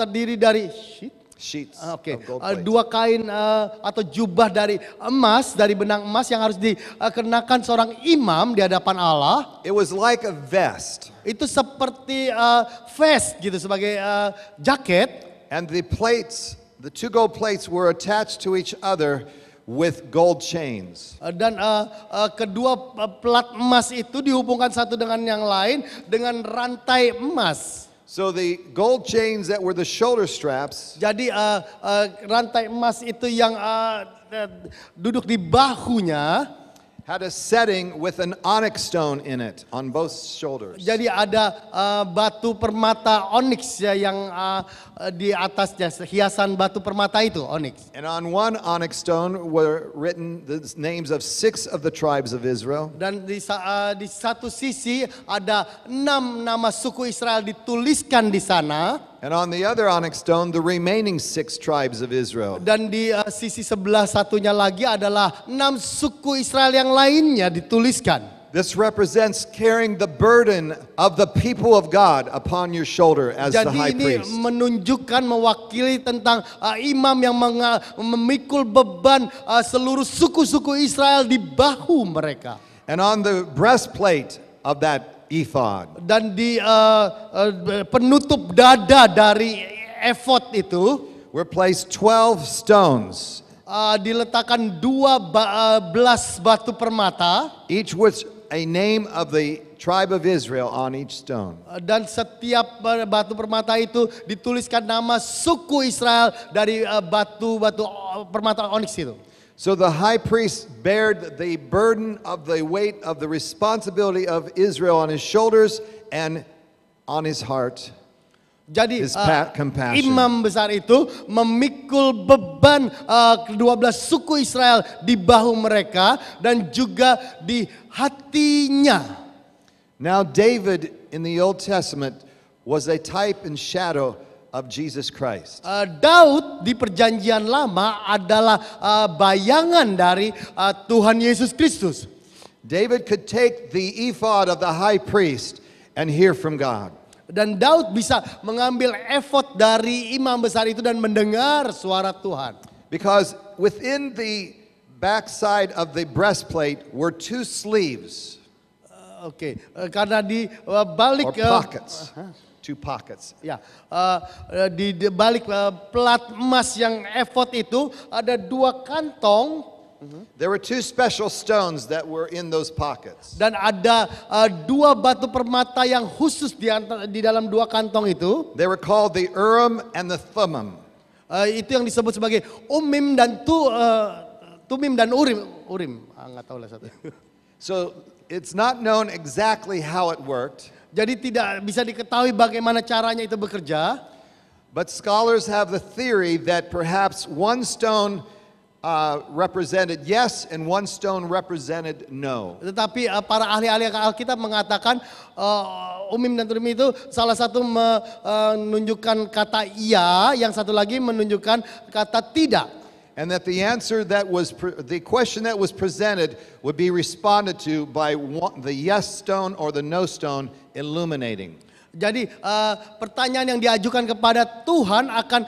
terdiri dari Sheets Oke, of gold plates. dua kain atau jubah dari emas, dari benang emas yang harus dikenakan seorang imam di hadapan Allah. It was like a vest. Itu seperti vest gitu, sebagai jaket. And the plates, the two gold plates were attached to each other with gold chains. Dan kedua pelat emas itu dihubungkan satu dengan yang lain dengan rantai emas. So the gold chains that were the shoulder straps Jadi rantai emas itu yang duduk di bahunya. had a setting with an onyx stone in it on both shoulders. Jadi ada batu permata onyx ya yang di atasnya, hiasan batu permata itu onyx. And on one onyx stone were written the names of 6 of the tribes of Israel. Dan di satu sisi ada 6 nama suku Israel dituliskan di sana. And on the other onyx stone, the remaining 6 tribes of Israel. Dan di sisi sebelah satunya lagi adalah 6 suku Israel yang lainnya dituliskan. This represents carrying the burden of the people of God upon your shoulder as the Jadi high ini priest. menunjukkan, mewakili tentang imam yang memikul beban seluruh suku-suku Israel di bahu mereka. And on the breastplate of that ephod, Dan di penutup dada dari efod itu were placed 12 stones, diletakkan 12 batu permata, each with a name of the tribe of Israel on each stone. dan setiap batu permata itu dituliskan nama suku Israel dari batu-batu permata onyx itu. So the high priest bared the burden of the weight of the responsibility of Israel on his shoulders and on his heart. Jadi His compassion. imam besar itu memikul beban 12 suku Israel di bahu mereka dan juga di hatinya. Now David in the Old Testament was a type and shadow of Jesus Christ. Daud di perjanjian lama adalah bayangan dari Tuhan Yesus Kristus. David could take the ephod of the high priest and hear from God. Dan Daud bisa mengambil efod dari imam besar itu dan mendengar suara Tuhan. Because within the backside of the breastplate were two sleeves Karena di balik or pockets. Two pockets. ya di balik pelat emas yang efod itu ada 2 kantong. There were two special stones that were in those pockets. Dan ada 2 batu permata yang khusus di dalam 2 kantong itu. They were called the Urim and the Thummim. Itu yang disebut sebagai Umim dan Tumim dan Urim. Nggak tahu lah satu. So it's not known exactly how it worked, Jadi tidak bisa diketahui bagaimana caranya itu bekerja. but scholars have the theory that perhaps one stone represented yes and one stone represented no. Tetapi para ahli-ahli Alkitab mengatakan Umim dan Tumim itu salah satu menunjukkan kata iya, yang satu lagi menunjukkan kata tidak. And that the answer that was, the question that was presented would be responded to by the yes stone or the no stone illuminating. Jadi pertanyaan yang diajukan kepada Tuhan akan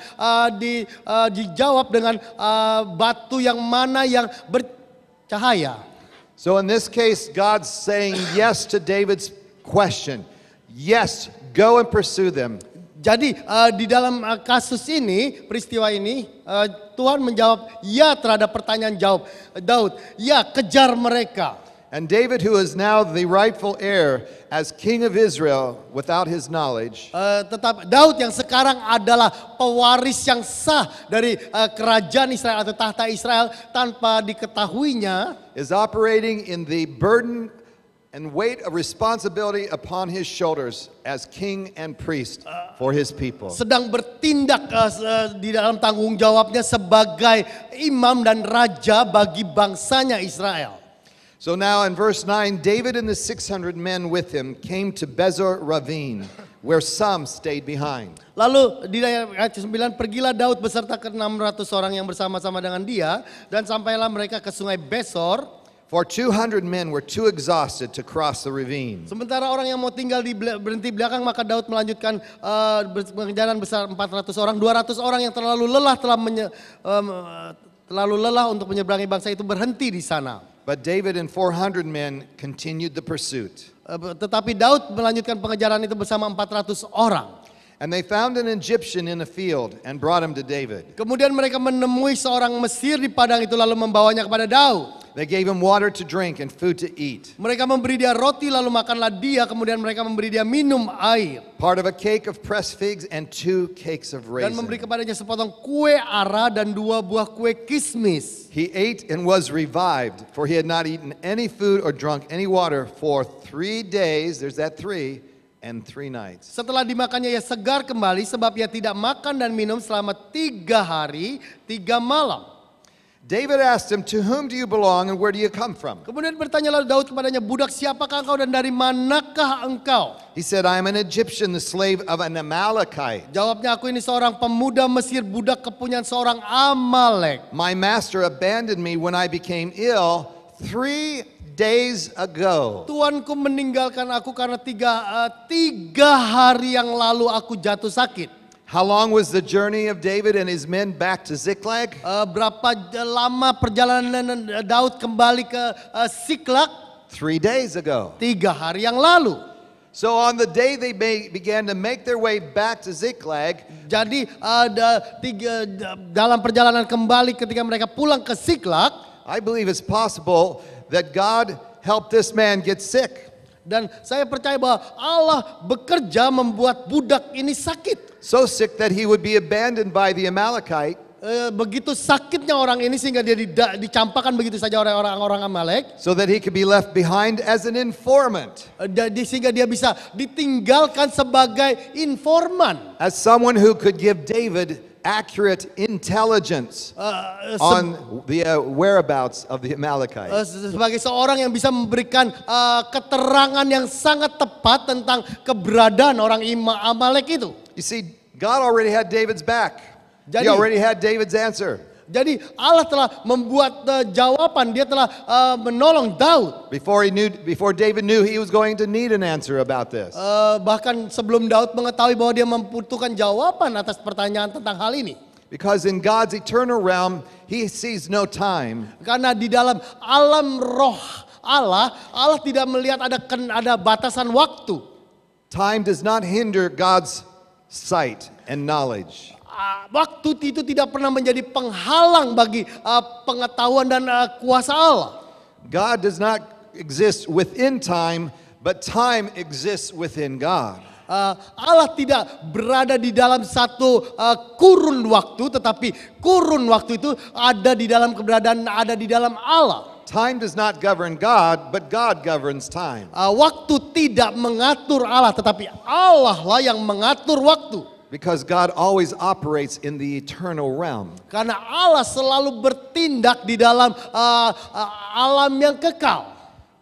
dijawab dengan batu yang mana yang bercahaya. So in this case, God's saying yes to David's question. Yes, go and pursue them. Jadi di dalam kasus ini, peristiwa ini, Tuhan menjawab ya terhadap pertanyaan Daud. Ya, kejar mereka. And David, who is now the rightful heir as king of Israel without his knowledge, Tetap Daud yang sekarang adalah pewaris yang sah dari kerajaan Israel atau tahta Israel tanpa diketahuinya, is operating in the burden and weight of responsibility upon his shoulders as king and priest for his people. sedang bertindak di dalam tanggung jawabnya sebagai imam dan raja bagi bangsanya Israel. So now in verse 9, David and the 600 men with him came to Bezor Ravine, where some stayed behind. Lalu di ayat 9, pergilah Daud beserta ke-600 orang yang bersama-sama dengan dia, dan sampailah mereka ke sungai Besor. For 200 men were too exhausted to cross the ravine. Sementara orang yang mau tinggal berhenti belakang, maka Daud melanjutkan pengejaran besar 400 orang. 200 orang yang terlalu lelah untuk menyeberangi bangsa itu berhenti di sana. But David and 400 men continued the pursuit. Tetapi Daud melanjutkan pengejaran itu bersama 400 orang. And they found an Egyptian in a field and brought him to David. Kemudian mereka menemui seorang Mesir di padang itu lalu membawanya kepada Daud. They gave him water to drink and food to eat. Mereka memberi dia roti lalu makanlah dia, kemudian mereka memberi dia minum air. Part of a cake of pressed figs and 2 cakes of Dan memberi raisins. kepadanya sepotong kue ara dan 2 buah kue kismis. He ate and was revived, for he had not eaten any food or drunk any water for 3 days, there's that 3, and 3 nights. Setelah dimakannya ia segar kembali sebab ia tidak makan dan minum selama 3 hari 3 malam. David asked him, "To whom do you belong and where do you come from?" Kemudian bertanyalah Daud kepadanya, budak siapakah engkau dan dari manakah engkau? He said, "I am an Egyptian, the slave of an Amalekite. Jawabnya, aku ini seorang pemuda Mesir, budak kepunyaan seorang Amalek. My master abandoned me when I became ill. 3 days ago. Tuanku meninggalkan aku karena tiga hari yang lalu aku jatuh sakit. How long was the journey of David and his men back to Ziklag? Berapa lama perjalanan Daud kembali ke Siklag? 3 days ago. 3 hari yang lalu. So on the day they began to make their way back to Ziklag, Jadi dalam perjalanan kembali ketika mereka pulang ke Siklag, I believe it's possible that God helped this man get sick. dan saya percaya bahwa Allah bekerja membuat budak ini sakit. So sick that he would be abandoned by the Amalekite. Begitu sakitnya orang ini sehingga dia dicampakkan begitu saja oleh orang-orang Amalek. So that he could be left behind as an informant. Sehingga dia bisa ditinggalkan sebagai informan. As someone who could give David accurate intelligence on the whereabouts of the Amalekites. Sebagai seorang yang bisa memberikan keterangan yang sangat tepat tentang keberadaan orang Amalek itu. You see, God already had David's back. He Jadi- already had David's answer. Jadi Allah telah membuat jawaban, dia telah menolong Daud. Before David knew he was going to need an answer about this. Bahkan sebelum Daud mengetahui bahwa dia membutuhkan jawaban atas pertanyaan tentang hal ini. Because in God's eternal realm, he sees no time. Karena di dalam alam roh Allah tidak melihat ada batasan waktu. Time does not hinder God's sight and knowledge. Waktu itu tidak pernah menjadi penghalang bagi pengetahuan dan kuasa Allah. God does not exist within time, but time exists within God. Allah tidak berada di dalam satu kurun waktu, tetapi kurun waktu itu ada di dalam keberadaan, ada di dalam Allah. Time does not govern God, but God governs time. Waktu tidak mengatur Allah, tetapi Allah lah yang mengatur waktu. Because God always operates in the eternal realm. Karena Allah selalu bertindak di dalam alam yang kekal.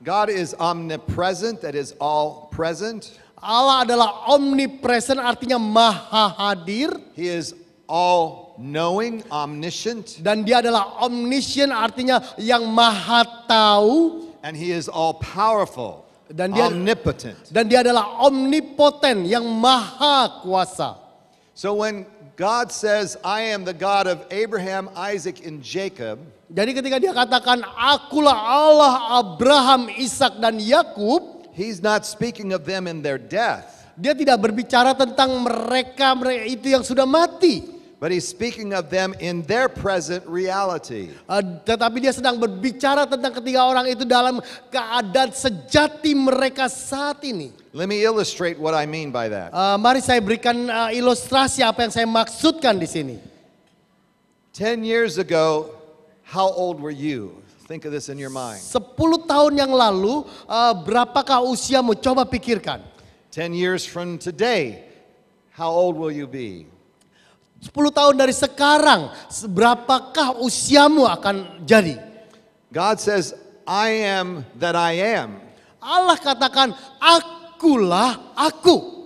God is omnipresent, that is all present. Allah adalah omnipresent, artinya maha hadir. He is all knowing, omniscient, Dan dia adalah omniscient, artinya yang maha tahu. and he is all powerful, Dan dia, omnipotent. dan dia adalah omnipoten, yang maha kuasa. So when God says, I am the God of Abraham, Isaac, and Jacob, Jadi ketika dia katakan, akulah Allah Abraham, Ishak, dan Yakub, he's not speaking of them in their death, dia tidak berbicara tentang mereka itu yang sudah mati. but he's speaking of them in their present reality. Tetapi dia sedang berbicara tentang ketiga orang itu dalam keadaan sejati mereka saat ini. Let me illustrate what I mean by that. Mari saya berikan ilustrasi apa yang saya maksudkan di sini. 10 years ago, how old were you? Think of this in your mind. 10 tahun yang lalu, berapakah usiamu? Coba pikirkan. 10 years from today, how old will you be? 10 tahun dari sekarang, berapakah usiamu akan jadi? God says, I am that I am. Allah katakan, akulah aku.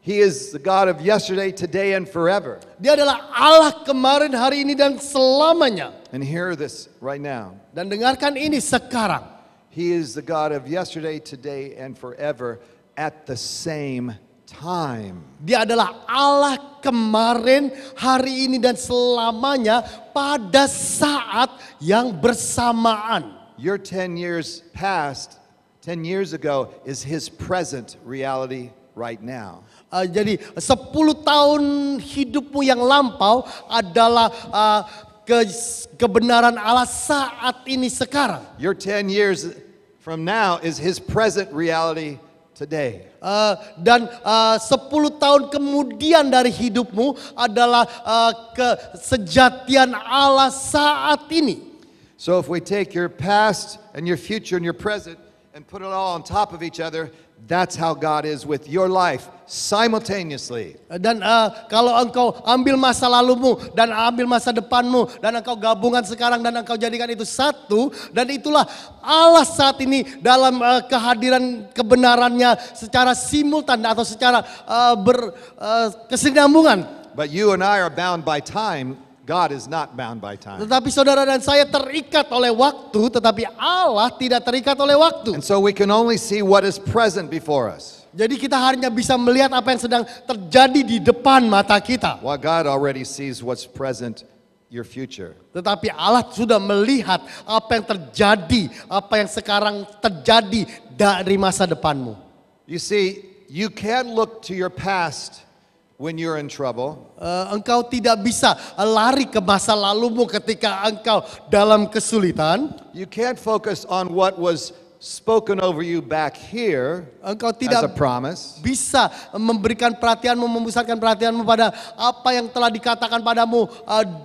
He is the God of yesterday, today, and forever. Dia adalah Allah kemarin, hari ini, dan selamanya. And hear this right now. Dan dengarkan ini sekarang. He is the God of yesterday, today, and forever at the same time. Dia adalah Allah kemarin, hari ini, dan selamanya pada saat yang bersamaan. Your 10 years past, 10 years ago, is his present reality right now. Jadi 10 tahun hidupmu yang lampau adalah kebenaran Allah saat ini sekarang. Your 10 years from now is his present reality today. Dan 10 tahun kemudian dari hidupmu adalah kesejatian Allah saat ini. So if we take your past and your future and your present and put it all on top of each other, that's how God is with your life simultaneously. Dan kalau engkau ambil masa lalumu dan ambil masa depanmu dan engkau gabungan sekarang dan engkau jadikan itu satu, dan itulah Allah saat ini dalam kehadiran kebenarannya secara simultan atau secara berkesinambungan. But you and I are bound by time. God is not bound by time. Tetapi saudara dan saya terikat oleh waktu, tetapi Allah tidak terikat oleh waktu. And so we can only see what is present before us. Jadi kita hanya bisa melihat apa yang sedang terjadi di depan mata kita. While God already sees what's present, your future. Tetapi Allah sudah melihat apa yang terjadi, apa yang sekarang terjadi dari masa depanmu. You see, you can't look to your past when you're in trouble. Engkau tidak bisa lari ke masa lalumu ketika engkau dalam kesulitan. You can't focus on what was spoken over you back here Engkau as a tidak promise. bisa memberikan perhatianmu, memusatkan perhatianmu pada apa yang telah dikatakan padamu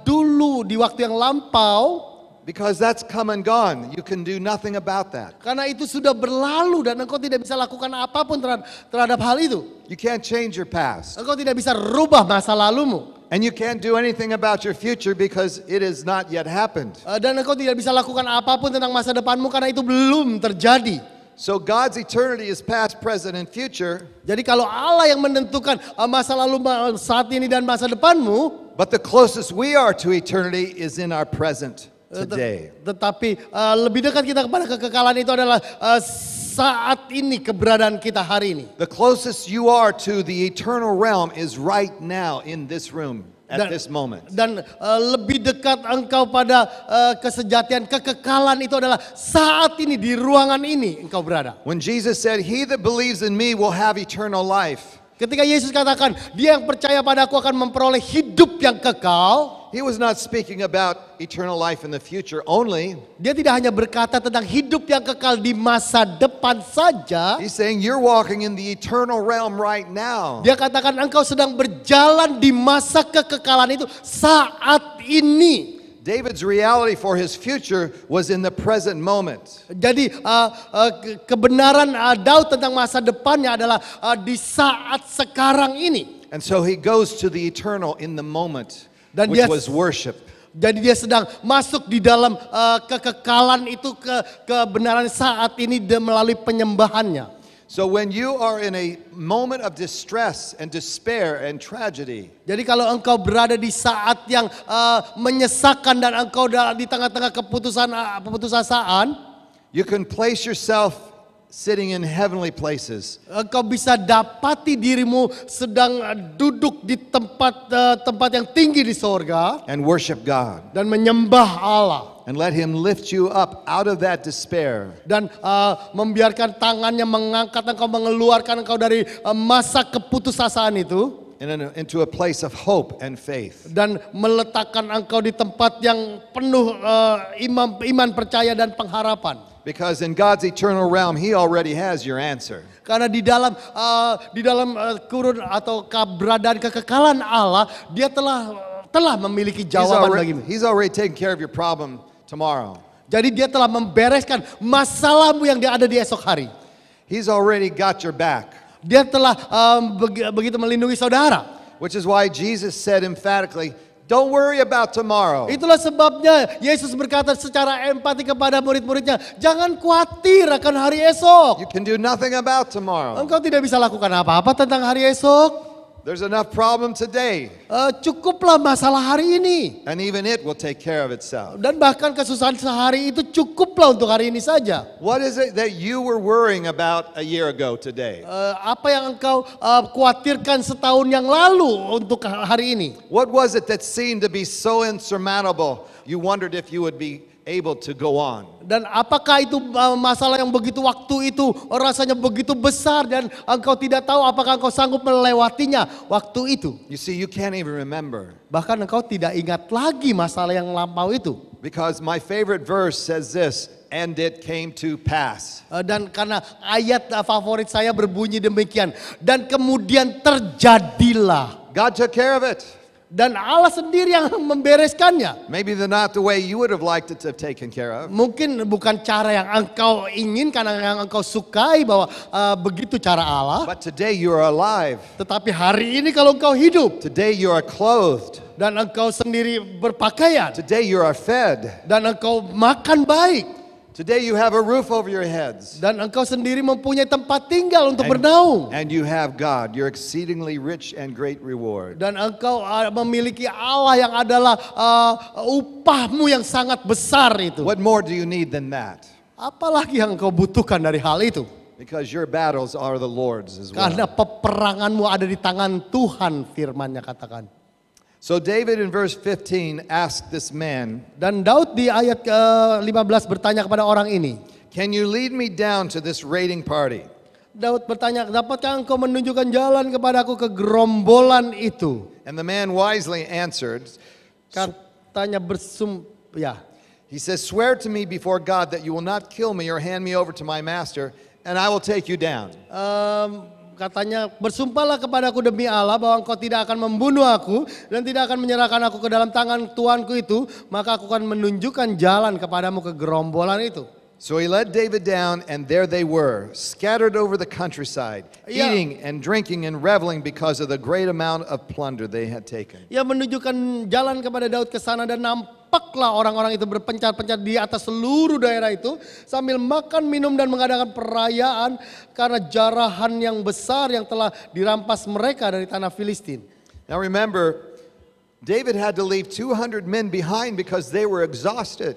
dulu di waktu yang lampau. Because that's come and gone. You can do nothing about that. Karena itu sudah berlalu dan engkau tidak bisa lakukan apapun terhadap hal itu. You can't change your past. Engkau tidak bisa rubah masa lalumu. And you can't do anything about your future because it has not yet happened. Dan engkau tidak bisa lakukan apapun tentang masa depanmu karena itu belum terjadi. So God's eternity is past, present, and future. Jadi kalau Allah yang menentukan masa lalu, saat ini dan masa depanmu. But the closest we are to eternity is in our present today. Tetapi lebih dekat kita kepada kekekalan itu adalah saat ini, keberadaan kita hari ini. The closest you are to the eternal realm is right now in this room at this moment. Dan lebih dekat engkau pada kesejatian kekekalan itu adalah saat ini di ruangan ini engkau berada. When Jesus said, "He that believes in me will have eternal life." Ketika Yesus katakan, dia yang percaya padaku akan memperoleh hidup yang kekal. He was not speaking about eternal life in the future only. Dia tidak hanya berkata tentang hidup yang kekal di masa depan saja. He's saying you're walking in the eternal realm right now. Dia katakan engkau sedang berjalan di masa kekekalan itu saat ini. David's reality for his future was in the present moment. Jadi kebenaran Daud tentang masa depannya adalah di saat sekarang ini. And so he goes to the eternal in the moment, Dan which dia- was worship. Jadi dia sedang masuk di dalam kekekalan itu, kebenaran saat ini melalui penyembahannya. So when you are in a moment of distress and despair and tragedy, Jadi kalau engkau berada di saat yang menyesakan dan engkau di tengah-tengah keputusasaan, you can place yourself sitting in heavenly places. engkau bisa dapati dirimu sedang duduk di tempat yang tinggi di sorga And worship God dan menyembah Allah. and let Him lift you up out of that despair. Dan membiarkan tangannya mengangkat engkau, mengeluarkan engkau dari masa keputusasaan itu. Into a place of hope and faith. Dan meletakkan engkau di tempat yang penuh iman percaya dan pengharapan. Because in God's eternal realm, He already has your answer. Karena di dalam kurun atau keberadaan kekekalan Allah, dia telah memiliki jawaban bagimu. He's already taken care of your problem tomorrow. Jadi dia telah membereskan masalahmu yang ada di esok hari. He's already got your back. Dia telah begitu melindungi saudara. Which is why Jesus said emphatically, don't worry about tomorrow. Itulah sebabnya Yesus berkata secara empati kepada murid-muridnya, jangan khawatir akan hari esok. You can do nothing about tomorrow. Engkau tidak bisa lakukan apa-apa tentang hari esok. There's enough problem today. Cukuplah masalah hari ini. And even it will take care of itself. Dan bahkan kesusahan sehari itu cukuplah untuk hari ini saja. What is it that you were worrying about a year ago today? Apa yang engkau khawatirkan setahun yang lalu untuk hari ini? What was it that seemed to be so insurmountable? You wondered if you would be able to go on. Dan apakah itu masalah yang begitu waktu itu rasanya begitu besar dan engkau tidak tahu apakah engkau sanggup melewatinya waktu itu? You see, you can't even remember. Bahkan engkau tidak ingat lagi masalah yang lampau itu. Because my favorite verse says this, and it came to pass. Dan karena ayat favorit saya berbunyi demikian. Dan kemudian terjadilah. God took care of it. Dan Allah sendiri yang membereskannya. Maybe not the way you would have liked it to have taken care of. Mungkin bukan cara yang engkau inginkan, yang engkau sukai bahwa begitu cara Allah. But today you are alive. Tetapi hari ini kalau engkau hidup. Today you are clothed. Dan engkau sendiri berpakaian. Today you are fed. Dan engkau makan baik. Today you have a roof over your heads. Dan engkau sendiri mempunyai tempat tinggal untuk And- bernaung. And you have God, your exceedingly rich and great reward. Dan engkau memiliki Allah yang adalah upahmu yang sangat besar itu. What more do you need than that? Apalagi yang engkau butuhkan dari hal itu? Because your battles are the Lord's as Karena well. peperanganmu ada di tangan Tuhan, firman-Nya katakan. So David in verse 15 asked this man, Dan Daud di ayat ke-15 bertanya kepada orang ini. "Can you lead me down to this raiding party?" Daud bertanya, dapatkah engkau menunjukkan jalan kepadaku ke gerombolan itu? And the man wisely answered, Katanya he says, "Swear to me before God that you will not kill me or hand me over to my master, and I will take you down." Katanya, bersumpahlah kepadaku demi Allah bahwa engkau tidak akan membunuh aku dan tidak akan menyerahkan aku ke dalam tangan tuanku itu, maka aku akan menunjukkan jalan kepadamu ke gerombolan itu. So he led David down, and there they were, scattered over the countryside, Yeah. eating and drinking and reveling because of the great amount of plunder they had taken. Ia menunjukkan jalan kepada Daud ke sana dan nampaklah orang-orang itu berpencar-pencar di atas seluruh daerah itu sambil makan, minum dan mengadakan perayaan karena jarahan yang besar yang telah dirampas mereka dari tanah Filistin. Now remember, David had to leave 200 men behind because they were exhausted.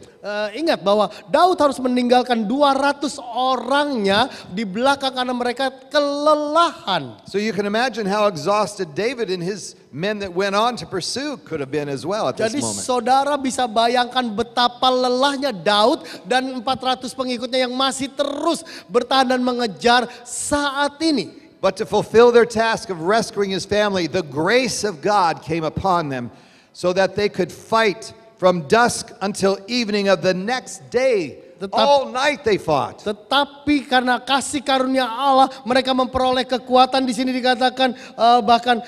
Ingat bahwa Daud harus meninggalkan 200 orangnya di belakang karena mereka kelelahan. So you can imagine how exhausted David and his men that went on to pursue could have been as well at this Jadi moment. saudara bisa bayangkan betapa lelahnya Daud dan 400 pengikutnya yang masih terus bertahan dan mengejar saat ini. But to fulfill their task of rescuing his family, the grace of God came upon them so that they could fight from dusk until evening of the next day. All night they fought. Tetapi karena kasih karunia Allah mereka memperoleh kekuatan. Di sini dikatakan bahkan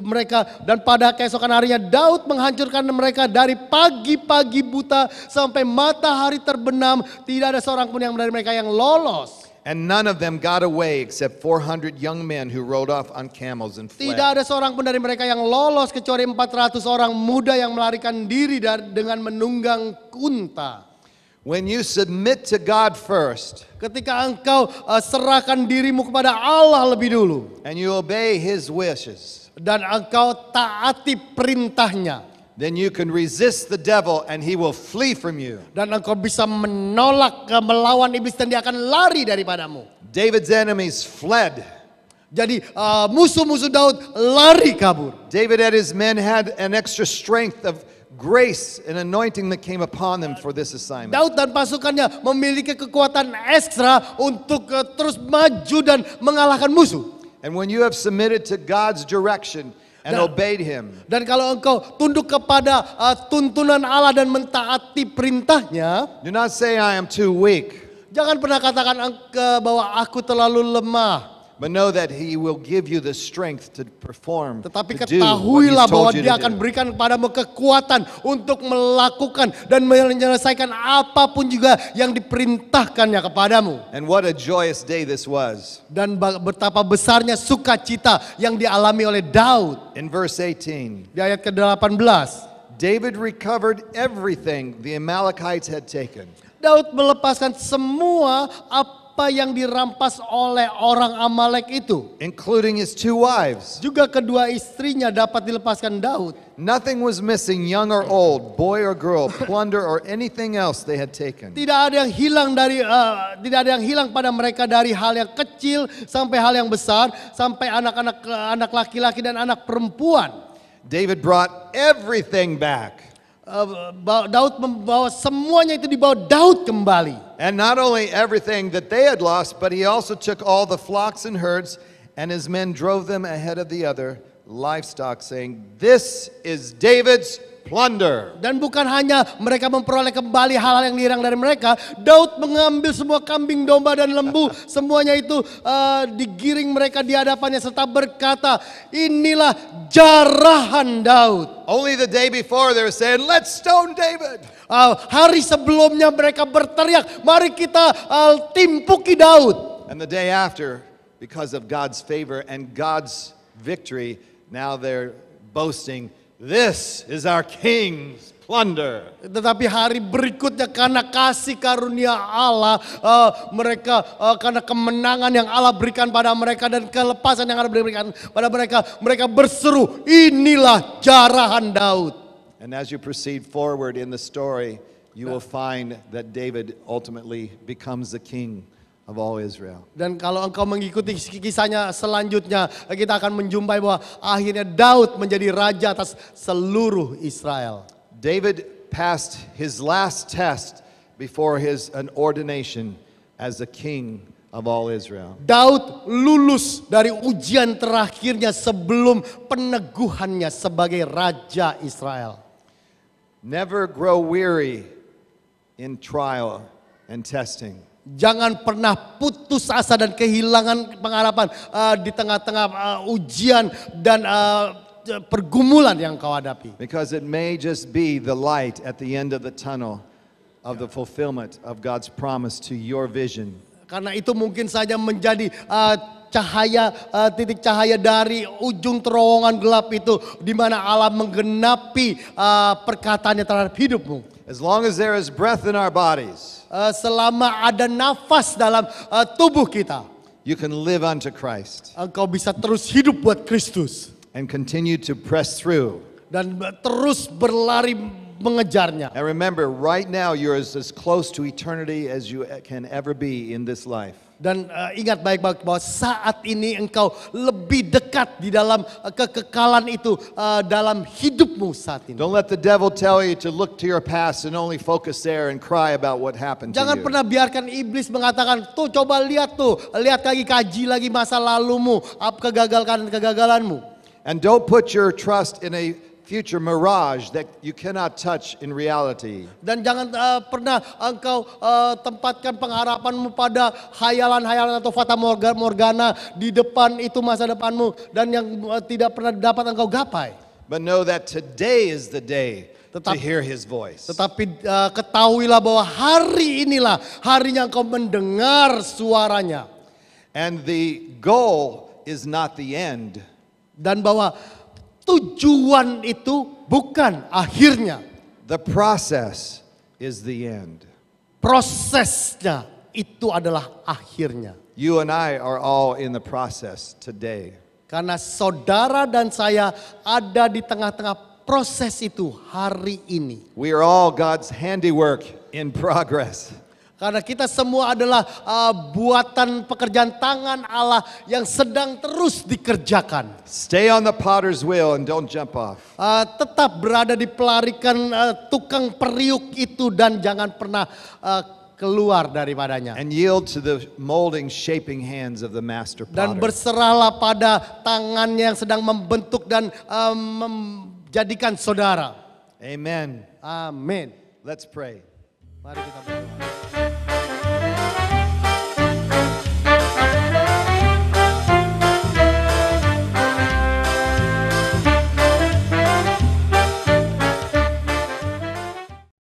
mereka dan pada keesokan harinya Daud menghancurkan mereka dari pagi-pagi buta sampai matahari terbenam. Tidak ada seorang pun yang dari mereka yang lolos. And none of them got away except 400 young men who rode off on camels and fled. Tidak ada seorang pun dari mereka yang lolos kecuali 400 orang muda yang melarikan diri dengan menunggang unta. When you submit to God first Ketika engkau serahkan dirimu kepada Allah lebih dulu and you obey his wishes, dan engkau taati perintahnya, then you can resist the devil and he will flee from you. dan engkau bisa menolak melawan iblis dan dia akan lari daripadamu. David's enemies fled. Jadi musuh-musuh Daud lari kabur. David and his men had an extra strength of grace and anointing that came upon them for this assignment. Daud dan pasukannya memiliki kekuatan ekstra untuk terus maju dan mengalahkan musuh. And when you have submitted to God's direction and obeyed him, Dan kalau engkau tunduk kepada tuntunan Allah dan mentaati perintahnya, do not say I am too weak, jangan pernah katakan bahwa aku terlalu lemah. but know that he will give you the strength to perform, Tetapi to do what ketahuilah he's bahwa told you dia to akan do. berikan kepadamu kekuatan untuk melakukan dan menyelesaikan apapun juga yang diperintahkannya kepadamu. And what a joyous day this was. Dan betapa besarnya sukacita yang dialami oleh Daud. In verse 18, Di ayat ke-18, David recovered everything the Amalekites had taken. Daud melepaskan semua apa yang dirampas oleh orang Amalek itu. Including his two wives. Juga kedua istrinya dapat dilepaskan Daud. Nothing was missing, young or old, boy or girl, plunder or anything else they had taken. Tidak ada yang hilang pada mereka dari hal yang kecil sampai hal yang besar, sampai anak laki-laki dan anak perempuan. David brought everything back. Daud membawa semuanya itu dibawa Daud kembali. And not only everything that they had lost, but he also took all the flocks and herds, and his men drove them ahead of the other livestock, saying, "This is David's plunder." Dan bukan hanya mereka memperoleh kembali hal-hal yang hilang dari mereka, Daud mengambil semua kambing, domba dan lembu, semuanya itu digiring mereka di hadapannya serta berkata, inilah jarahan Daud. Only the day before they were saying, "Let's stone David." Hari sebelumnya mereka berteriak, mari kita timpuki Daud. And the day after, because of God's favor and God's victory, now they're boasting This is our king's plunder. Tetapi hari berikutnya karena kasih karunia Allah, mereka karena kemenangan yang Allah berikan pada mereka dan kelepasan yang Allah berikan pada mereka, mereka berseru, inilah jarahan Daud. And as you proceed forward in the story, you will find that David ultimately becomes the king of all Israel. Dan kalau engkau mengikuti kisahnya selanjutnya, kita akan menjumpai bahwa akhirnya Daud menjadi raja atas seluruh Israel. David passed his last test before an ordination as the king of all Israel. Daud lulus dari ujian terakhirnya sebelum peneguhannya sebagai raja Israel. Never grow weary in trial and testing. Jangan pernah putus asa dan kehilangan pengharapan di tengah-tengah ujian dan pergumulan yang kau hadapi. Because it may just be the light at the end of the tunnel of the fulfillment of God's promise to your vision. Karena itu mungkin saja menjadi cahaya, titik cahaya dari ujung terowongan gelap itu, di mana Allah menggenapi perkataannya terhadap hidupmu. As long as there is breath in our bodies, selama ada nafas dalam tubuh kita, you can live unto Christ engkau bisa terus hidup buat Kristus and continue to press through. dan terus berlari mengejarnya. And remember, right now you're as close to eternity as you can ever be in this life. Dan ingat baik-baik bahwa saat ini engkau lebih dekat di dalam kekekalan itu dalam hidupmu saat ini. Don't let the devil tell you to look to your past and only focus there and cry about what happened to Jangan you. pernah biarkan iblis mengatakan, tuh coba lihat tuh, lihat lagi, kaji lagi masa lalumu, kegagalanmu. And don't put your trust in a future mirage that you cannot touch in reality. Dan jangan pernah engkau tempatkan pengharapanmu pada hayalan-hayalan atau fata morgana di depan itu masa depanmu dan yang tidak pernah dapat engkau gapai. But know that today is the day to hear his voice. Tetapi ketahuilah bahwa hari inilah harinya engkau mendengar suaranya. And the goal is not the end. Dan bahwa tujuan itu bukan akhirnya. The process is the end. Prosesnya itu adalah akhirnya. You and I are all in the process today. Karena saudara dan saya ada di tengah-tengah proses itu hari ini. We are all God's handiwork in progress. Karena kita semua adalah buatan pekerjaan tangan Allah yang sedang terus dikerjakan. Stay on the potter's wheel and don't jump off. Tetap berada di pelarikan tukang periuk itu dan jangan pernah keluar daripadanya. And yield to the molding, shaping hands of the master Dan potter. berserahlah pada tangannya yang sedang membentuk dan menjadikan saudara. Amen. Amin. Let's pray. Mari kita berdoa.